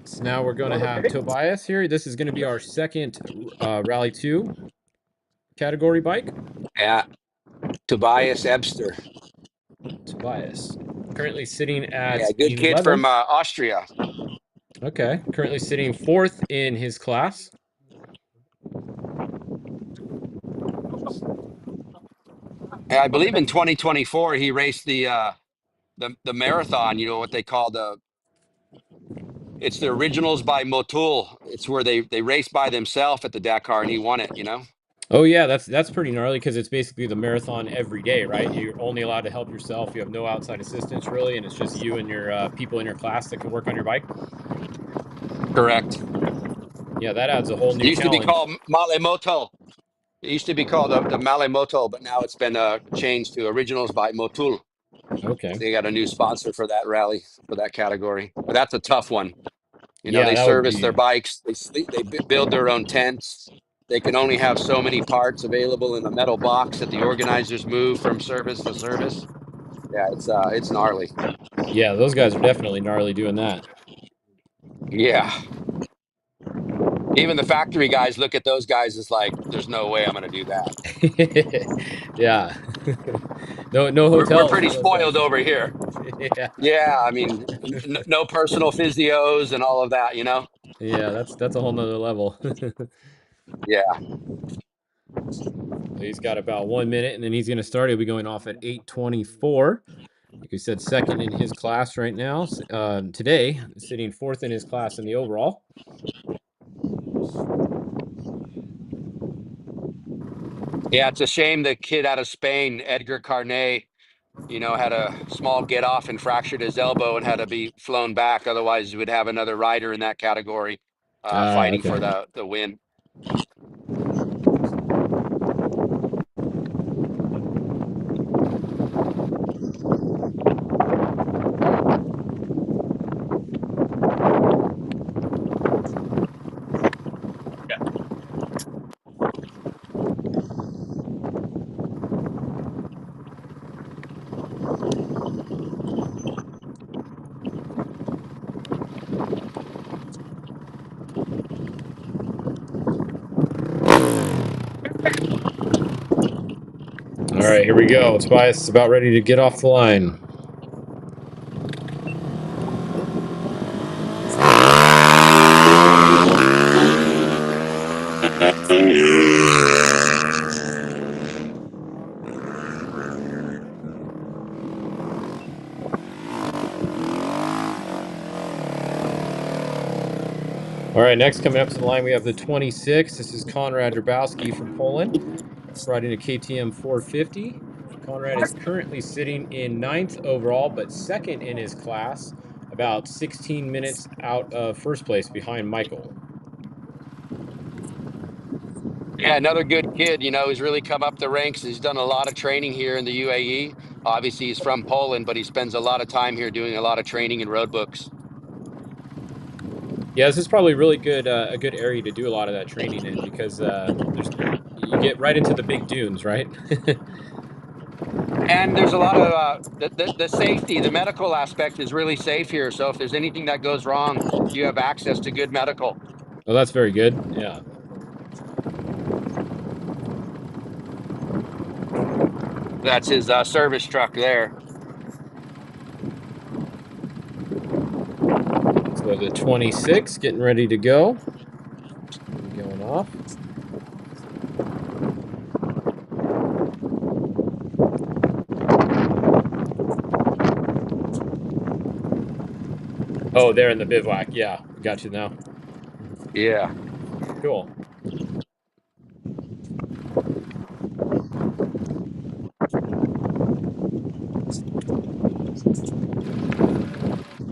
Speaker 3: So now we're going to have Tobias here. This is going to be our second Rally 2 category bike.
Speaker 4: Yeah. Tobias Ebster.
Speaker 3: Tobias. Currently sitting at
Speaker 4: Yeah, good kid
Speaker 3: 11th.
Speaker 4: from Austria.
Speaker 3: Okay. Currently sitting 4th in his class.
Speaker 4: I believe in 2024 he raced the marathon. You know what they call it's the originals by Motul. It's where they race by themselves at the Dakar, and he won it. You know.
Speaker 3: Oh yeah, that's pretty gnarly because it's basically the marathon every day, right? You're only allowed to help yourself. You have no outside assistance really, and it's just you and your people in your class that can work on your bike.
Speaker 4: Correct.
Speaker 3: Yeah, that adds a whole
Speaker 4: It
Speaker 3: new
Speaker 4: used to be
Speaker 3: challenge.
Speaker 4: called Male Moto. It used to be called the Male Moto, but now it's been changed to Originals by Motul.
Speaker 3: Okay.
Speaker 4: They got a new sponsor for that rally, for that category. But that's a tough one. You know,
Speaker 3: Yeah,
Speaker 4: they
Speaker 3: that would
Speaker 4: service their
Speaker 3: be.
Speaker 4: bikes. They sleep. Build their own tents. They can only have so many parts available in a metal box that the organizers move from service to service. Yeah, it's gnarly.
Speaker 3: Yeah, those guys are definitely gnarly doing that.
Speaker 4: Yeah, even the factory guys look at those guys as like, there's no way I'm going to do that.
Speaker 3: Yeah. No
Speaker 4: We're
Speaker 3: hotels
Speaker 4: pretty
Speaker 3: for those guys
Speaker 4: spoiled
Speaker 3: for
Speaker 4: over
Speaker 3: sure.
Speaker 4: here.
Speaker 3: Yeah.
Speaker 4: Yeah, I mean, no personal physios and all of that. You know.
Speaker 3: Yeah, that's a whole nother level.
Speaker 4: Yeah.
Speaker 3: He's got about 1 minute, and then he's going to start. He'll be going off at 8:24. Like we said, second in his class right now. Today, sitting fourth in his class in the overall.
Speaker 4: Yeah, it's a shame the kid out of Spain, Edgar Carnet, you know, had a small get off and fractured his elbow and had to be flown back. Otherwise, you would have another rider in that category fighting
Speaker 3: Okay.
Speaker 4: for the win.
Speaker 3: All right, here we go. Tobias is about ready to get off the line. All right, next coming up to the line, we have the 26. This is Konrad Drabowski from Poland, riding a KTM 450. Konrad is currently sitting in ninth overall, but second in his class, about 16 minutes out of first place behind Michael.
Speaker 4: Yeah, another good kid. You know, he's really come up the ranks. He's done a lot of training here in the UAE. Obviously, he's from Poland, but he spends a lot of time here doing a lot of training in road books.
Speaker 3: Yeah, this is probably really good, a good area to do a lot of that training in because there's you get right into the big dunes, right?
Speaker 4: And there's a lot of the safety, the medical aspect is really safe here. So if there's anything that goes wrong, you have access to good medical.
Speaker 3: Well, that's very good. Yeah.
Speaker 4: That's his service truck there.
Speaker 3: So the 26 getting ready to go. Going off. Oh, they're in the bivouac. Yeah, got you now.
Speaker 4: Yeah.
Speaker 3: Cool.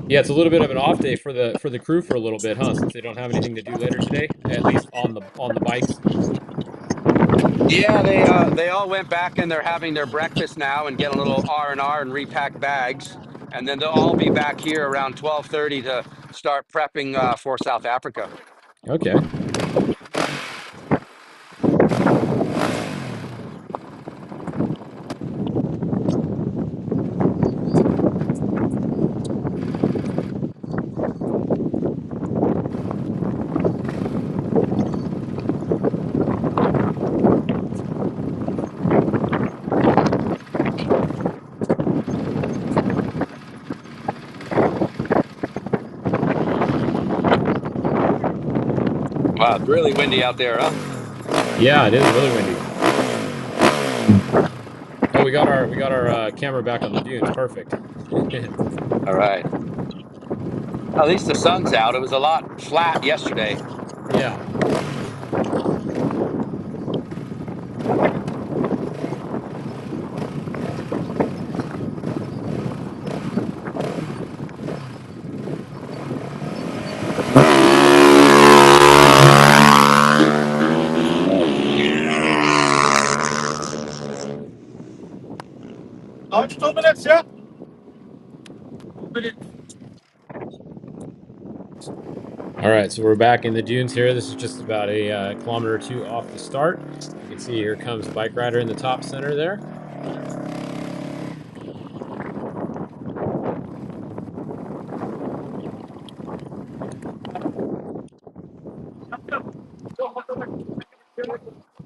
Speaker 3: Yeah, it's a little bit of an off day for the crew for a little bit, huh? Since they don't have anything to do later today, at least on the bikes.
Speaker 4: Yeah, they all went back and they're having their breakfast now and get a little R and repack bags, and then they'll all be back here around 12:30 to start prepping for South Africa.
Speaker 3: Okay.
Speaker 4: Wow, it's really windy out there, huh?
Speaker 3: Yeah, it is really windy. Oh, we got our camera back on the dunes. Perfect.
Speaker 4: All right. At least the sun's out. It was a lot flat yesterday.
Speaker 3: Yeah. All right, so we're back in the dunes here. This is just about a kilometer or two off the start. You can see here comes Bike Rider in the top center there.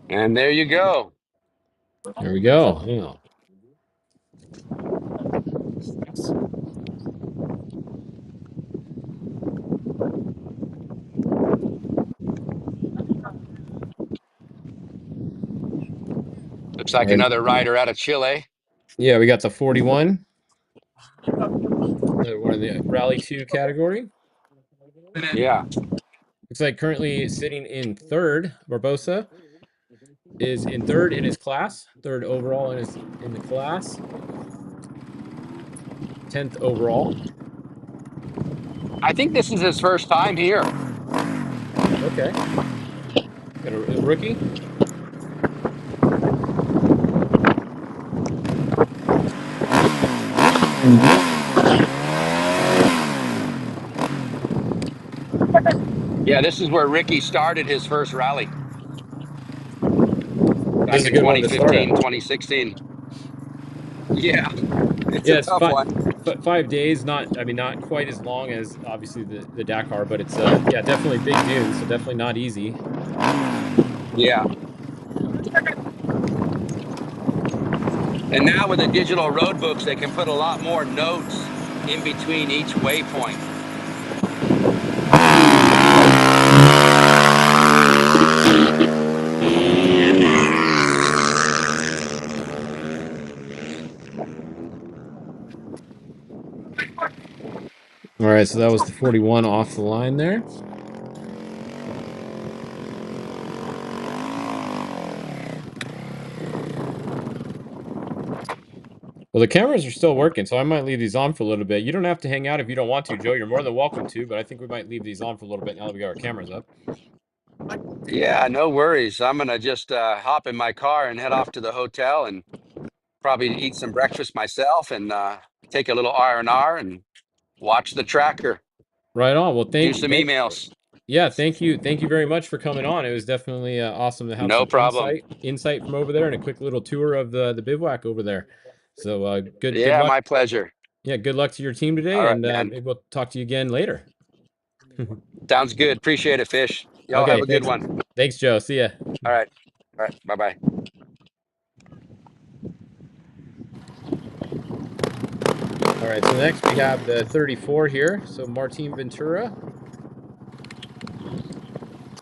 Speaker 4: And there you go.
Speaker 3: There we go. Yeah.
Speaker 4: Looks
Speaker 3: All
Speaker 4: like
Speaker 3: right.
Speaker 4: another rider out of Chile.
Speaker 3: Yeah, we got the 41. Another one in the Rally 2 category.
Speaker 4: Yeah.
Speaker 3: Looks like currently sitting in third. Barbosa is in third in his class, third overall in the class, 10th overall.
Speaker 4: I think this is his first time here.
Speaker 3: Okay. Got a rookie.
Speaker 4: Yeah, this is where Ricky started his first rally
Speaker 3: This
Speaker 4: back
Speaker 3: is a
Speaker 4: in
Speaker 3: good one to start at.
Speaker 4: 2015, 2016. Yeah, it's
Speaker 3: Yeah,
Speaker 4: a
Speaker 3: it's
Speaker 4: tough one.
Speaker 3: 5 days. Not quite as long as obviously the Dakar, but it's yeah, definitely big dunes, so definitely not easy.
Speaker 4: Yeah. And now with the digital road books, they can put a lot more notes in between each waypoint.
Speaker 3: All right, so that was the 41 off the line there. Well, the cameras are still working, so I might leave these on for a little bit. You don't have to hang out if you don't want to, Joe. You're more than welcome to, but I think we might leave these on for a little bit now that we got our cameras up.
Speaker 4: Yeah, no worries. I'm gonna just hop in my car and head off to the hotel and probably eat some breakfast myself and take a little R&R and watch the tracker,
Speaker 3: Right on. Well,
Speaker 4: do some emails.
Speaker 3: yeah, thank you very much for coming on. It was definitely awesome to have
Speaker 4: No
Speaker 3: some
Speaker 4: problem.
Speaker 3: insight from over there, and a quick little tour of the bivouac over there. So good
Speaker 4: Yeah,
Speaker 3: luck.
Speaker 4: my pleasure.
Speaker 3: Yeah, good luck to your team
Speaker 4: All
Speaker 3: today,
Speaker 4: right,
Speaker 3: and
Speaker 4: man.
Speaker 3: maybe we'll talk to you again later.
Speaker 4: Sounds good. Appreciate it, Fish. Y'all have
Speaker 3: Okay,
Speaker 4: a good one.
Speaker 3: thanks, Joe. See ya.
Speaker 4: All right. All right. Bye-bye.
Speaker 3: All right, so next we have the 34 here. So Martin Ventura,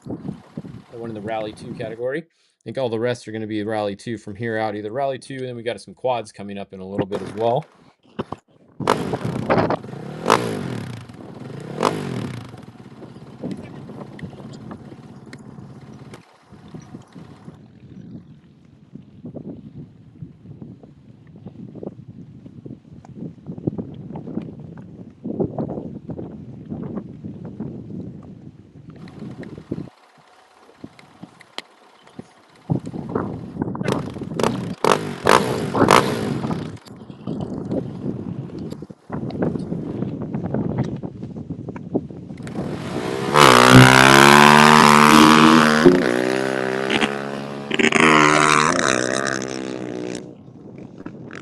Speaker 3: the one in the Rally 2 category. I think all the rest are going to be Rally 2 from here out, either Rally 2, and then we got some quads coming up in a little bit as well.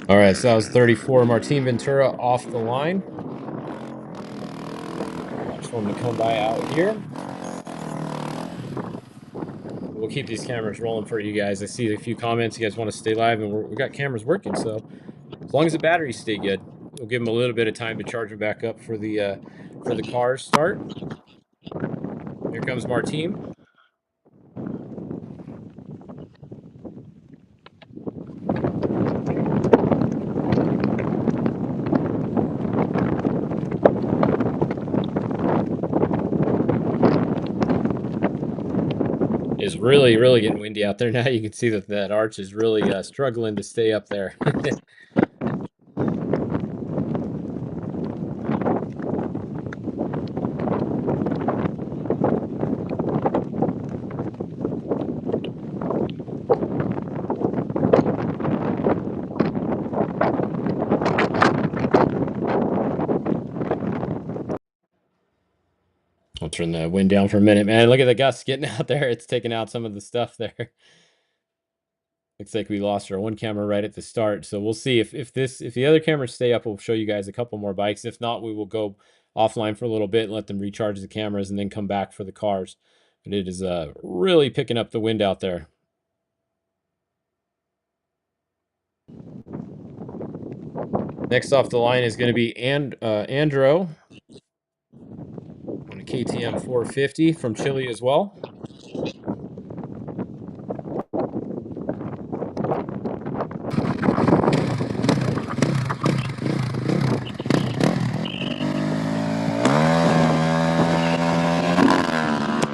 Speaker 3: All right, so that was 34 Martin Ventura off the line. Watch for him to come by out here. We'll keep these cameras rolling for you guys. I see a few comments. You guys want to stay live, and we got cameras working. So as long as the batteries stay good, we'll give them a little bit of time to charge them back up for the cars start. Here comes Martin. is really, really getting windy out there now. You can see that that arch is really struggling to stay up there. I'll turn the wind down for a minute, man. Look at the gusts getting out there. It's taking out some of the stuff there. Looks like we lost our one camera right at the start. So we'll see if the other cameras stay up, we'll show you guys a couple more bikes. If not, we will go offline for a little bit and let them recharge the cameras and then come back for the cars. But it is really picking up the wind out there. Next off the line is going to be Andro on a KTM 450 from Chile as well.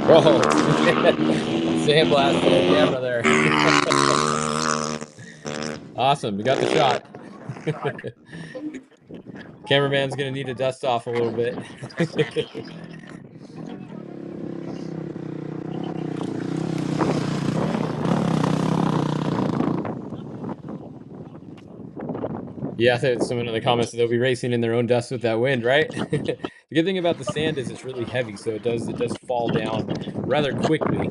Speaker 3: Whoa, sandblast the camera there. Awesome, we got the shot. Cameraman's gonna need to dust off a little bit. Yeah, someone in the comments said they'll be racing in their own dust with that wind, right? The good thing about the sand is it's really heavy, so it does fall down rather quickly.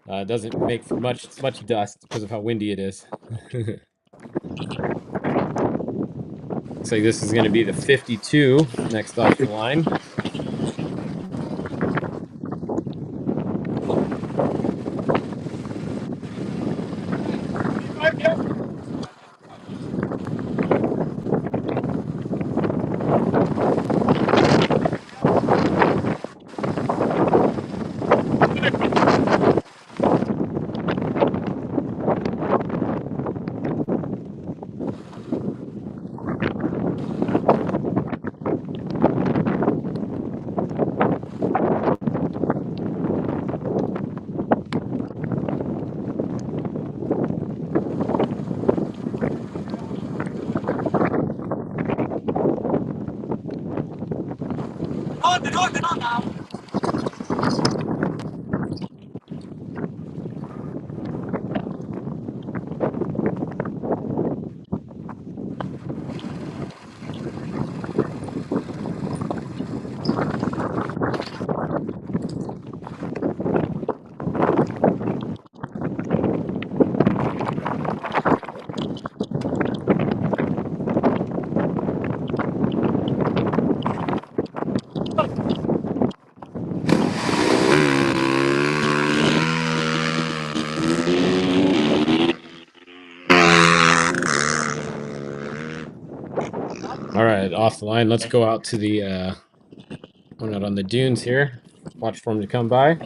Speaker 3: It doesn't make for much dust because of how windy it is. Looks like this is going to be the 52 next off the line. All right, off the line. Let's go out to the one out on the dunes here. Watch for him to come by.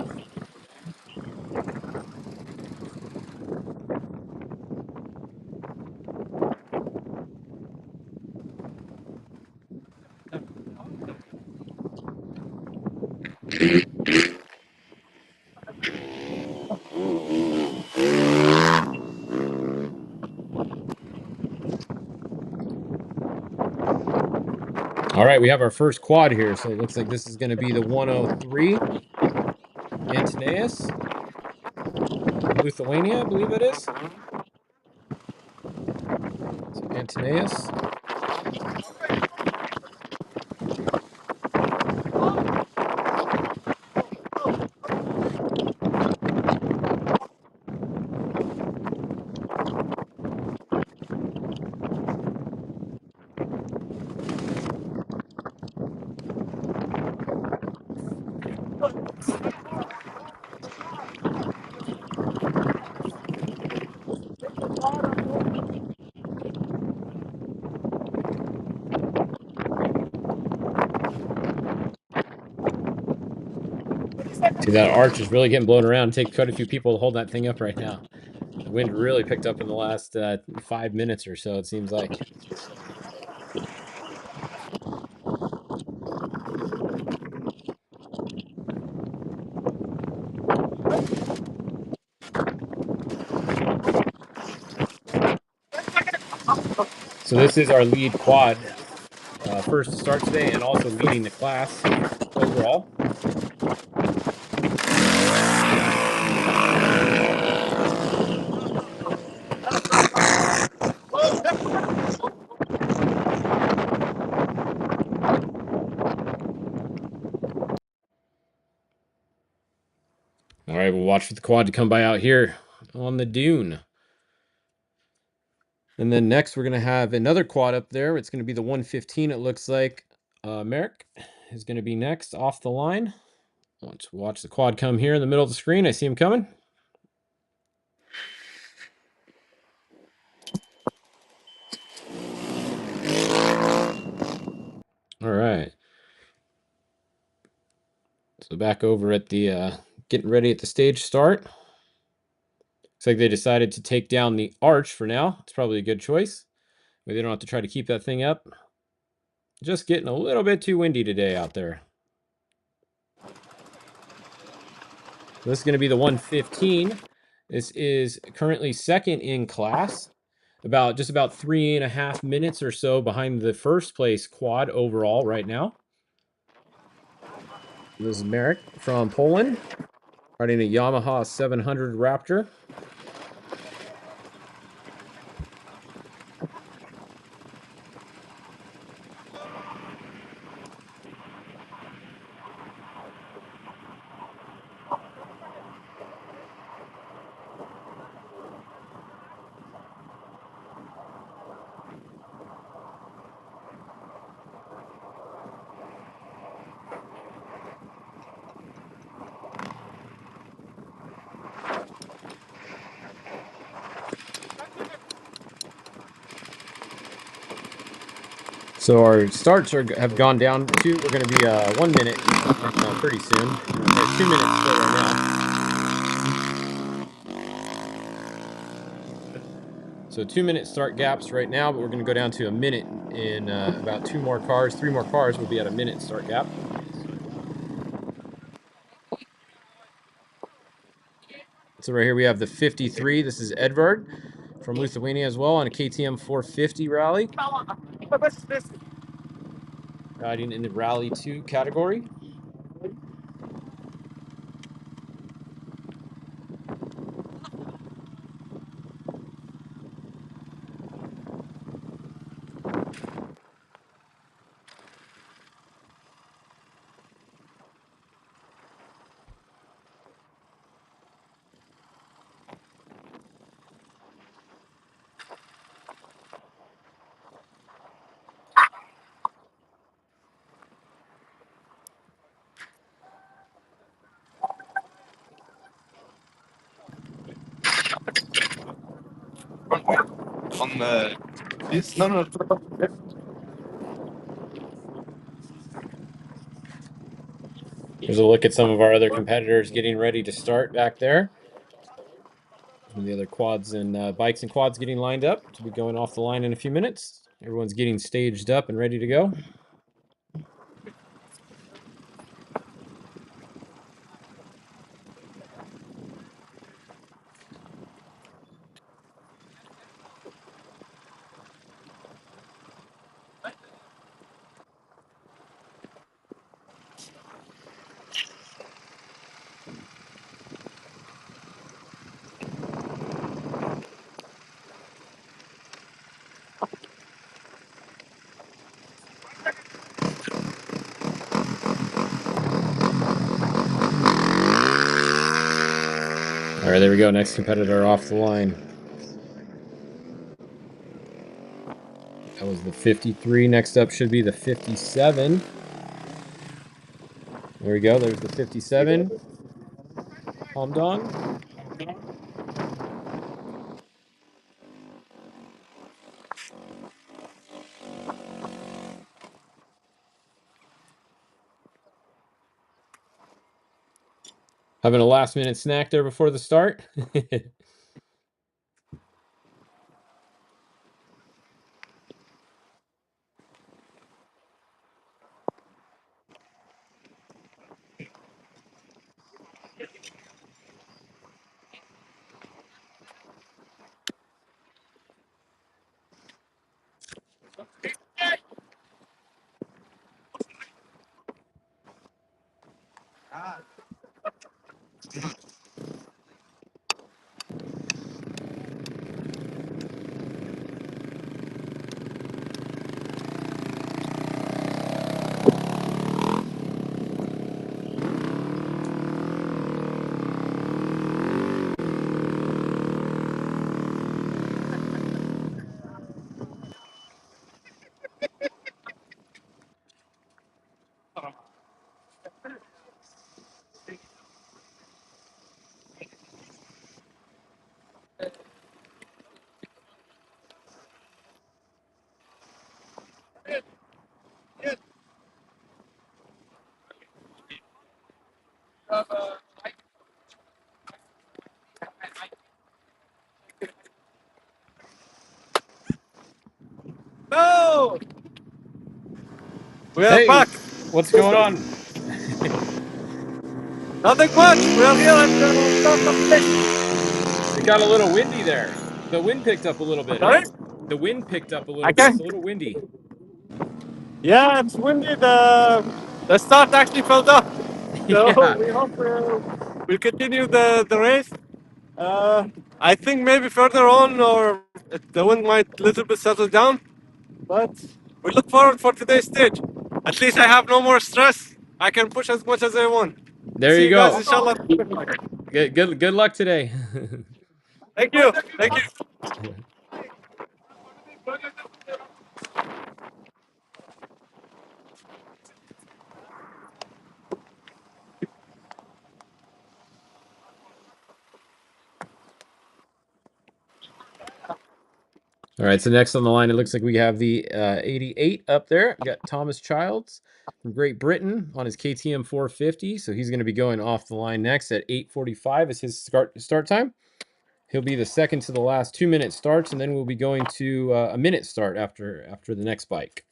Speaker 3: All right, we have our first quad here, so it looks like this is going to be the 103 Antoneus from Lithuania, I believe it is. So Antoneus. See, that arch is really getting blown around. Take quite a few people to hold that thing up right now. The wind really picked up in the last 5 minutes or so, it seems like. So this is our lead quad, first to start today, and also leading the class overall. All right, we'll watch for the quad to come by out here on the dune. And then next, we're going to have another quad up there. It's going to be the 115, it looks like. Merrick is going to be next off the line. Let's watch the quad come here in the middle of the screen. I see him coming. All right. So back over at the getting ready at the stage start. Looks like they decided to take down the arch for now. It's probably a good choice. Maybe they don't have to try to keep that thing up. Just getting a little bit too windy today out there. This is going to be the 115. This is currently second in class, just about 3.5 minutes or so behind the first place quad overall right now. This is Marek from Poland, riding a Yamaha 700 Raptor. So our starts have gone down to, we're going to be 1 minute pretty soon. 2 minutes start right now. So 2 minute start gaps right now, but we're going to go down to a minute in about 3 more cars. We'll be at a minute start gap. So right here we have the 53. This is Edvard from Lithuania as well on a KTM 450 rally. Riding in the Rally 2 category.
Speaker 9: No.
Speaker 3: Here's a look at some of our other competitors getting ready to start back there. Some of the other quads and bikes and quads getting lined up to be going off the line in a few minutes. Everyone's getting staged up and ready to go. All right, there we go. Next competitor off the line. That was the 53. Next up should be the 57. There we go. There's the 57. Hamdan. Having a last minute snack there before the start.
Speaker 9: No, we are
Speaker 3: Hey,
Speaker 9: back.
Speaker 3: what's going on?
Speaker 9: Nothing much. We are here at the start of the race.
Speaker 3: It got a little windy there. The wind picked up a little bit,
Speaker 9: Sorry?
Speaker 3: hey? The wind picked up a
Speaker 9: I
Speaker 3: little bit. It's
Speaker 9: can.
Speaker 3: a little windy.
Speaker 9: Yeah, it's windy. The start actually filled up. So
Speaker 3: Yeah,
Speaker 9: we hope we'll continue the race. I think maybe further on, or the wind might little bit settle down. But we look forward for today's stage. At least I have no more stress. I can push as much as I want.
Speaker 3: there
Speaker 9: See
Speaker 3: you
Speaker 9: you guys,
Speaker 3: go.
Speaker 9: inshallah.
Speaker 3: Good luck today.
Speaker 9: Thank you. Thank you.
Speaker 3: All right, so next on the line, it looks like we have the 88 up there. We got Thomas Childs from Great Britain on his KTM 450. So he's going to be going off the line next at 8:45 is his start time. He'll be the second to the last 2-minute starts, and then we'll be going to a minute start after the next bike.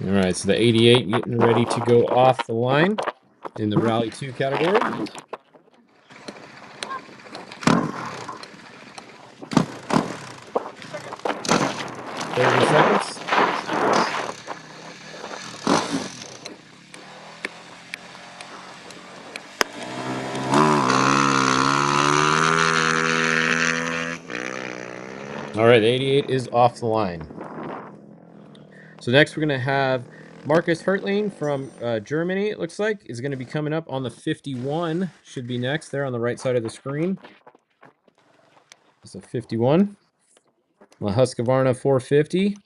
Speaker 3: All right, so the 88 getting ready to go off the line in the Rally 2 category. 30 seconds. All right, the 88 is off the line. So next we're going to have Marcus Hertling from Germany, it looks like, is going to be coming up on the 51. Should be next there on the right side of the screen. It's a 51. La Husqvarna 450.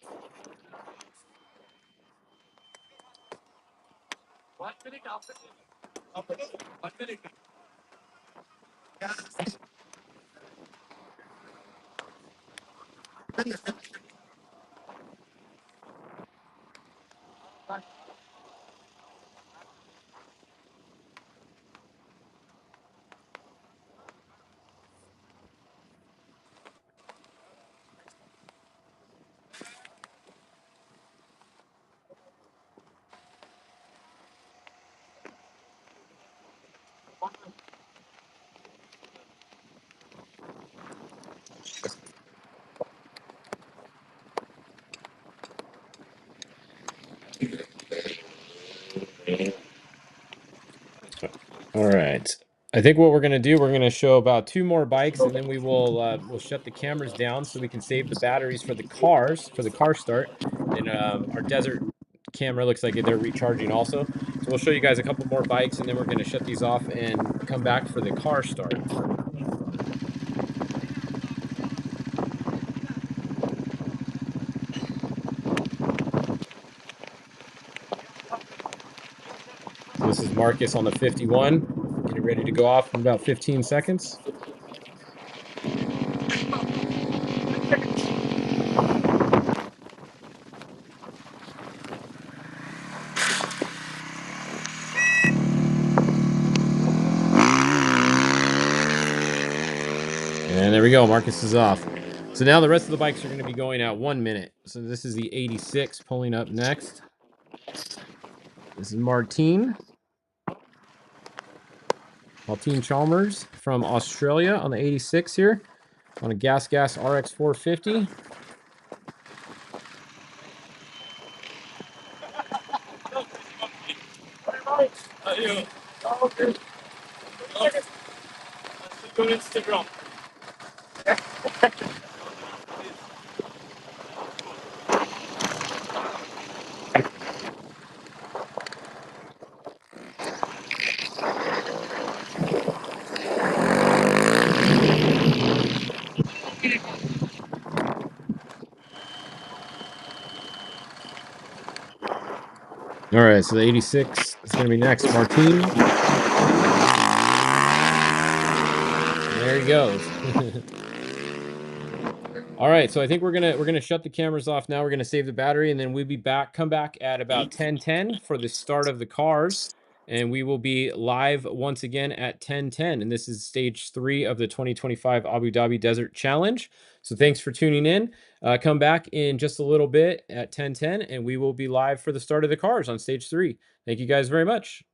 Speaker 3: All right. I think what we're going to do, we're going to show about 2 more bikes, and then we'll shut the cameras down so we can save the batteries for the cars, for the car start. And our desert camera looks like they're recharging also. So we'll show you guys a couple more bikes, and then we're going to shut these off and come back for the car start. So this is Marcus on the 51, getting ready to go off in about 15 seconds. And there we go. Marcus is off. So now the rest of the bikes are going to be going at 1 minute. So this is the 86 pulling up next. This is Martine Chalmers from Australia on the 86 here on a Gas RX 450. All right, so the 86 is going to be next. Martine. There he goes. All right, so I think we're gonna shut the cameras off now. We're gonna save the battery, and then we'll be back. Come back at about 10:10 for the start of the cars, and we will be live once again at 10:10. And this is stage 3 of the 2025 Abu Dhabi Desert Challenge. So thanks for tuning in. Come back in just a little bit at 10:10, and we will be live for the start of the cars on stage 3. Thank you guys very much.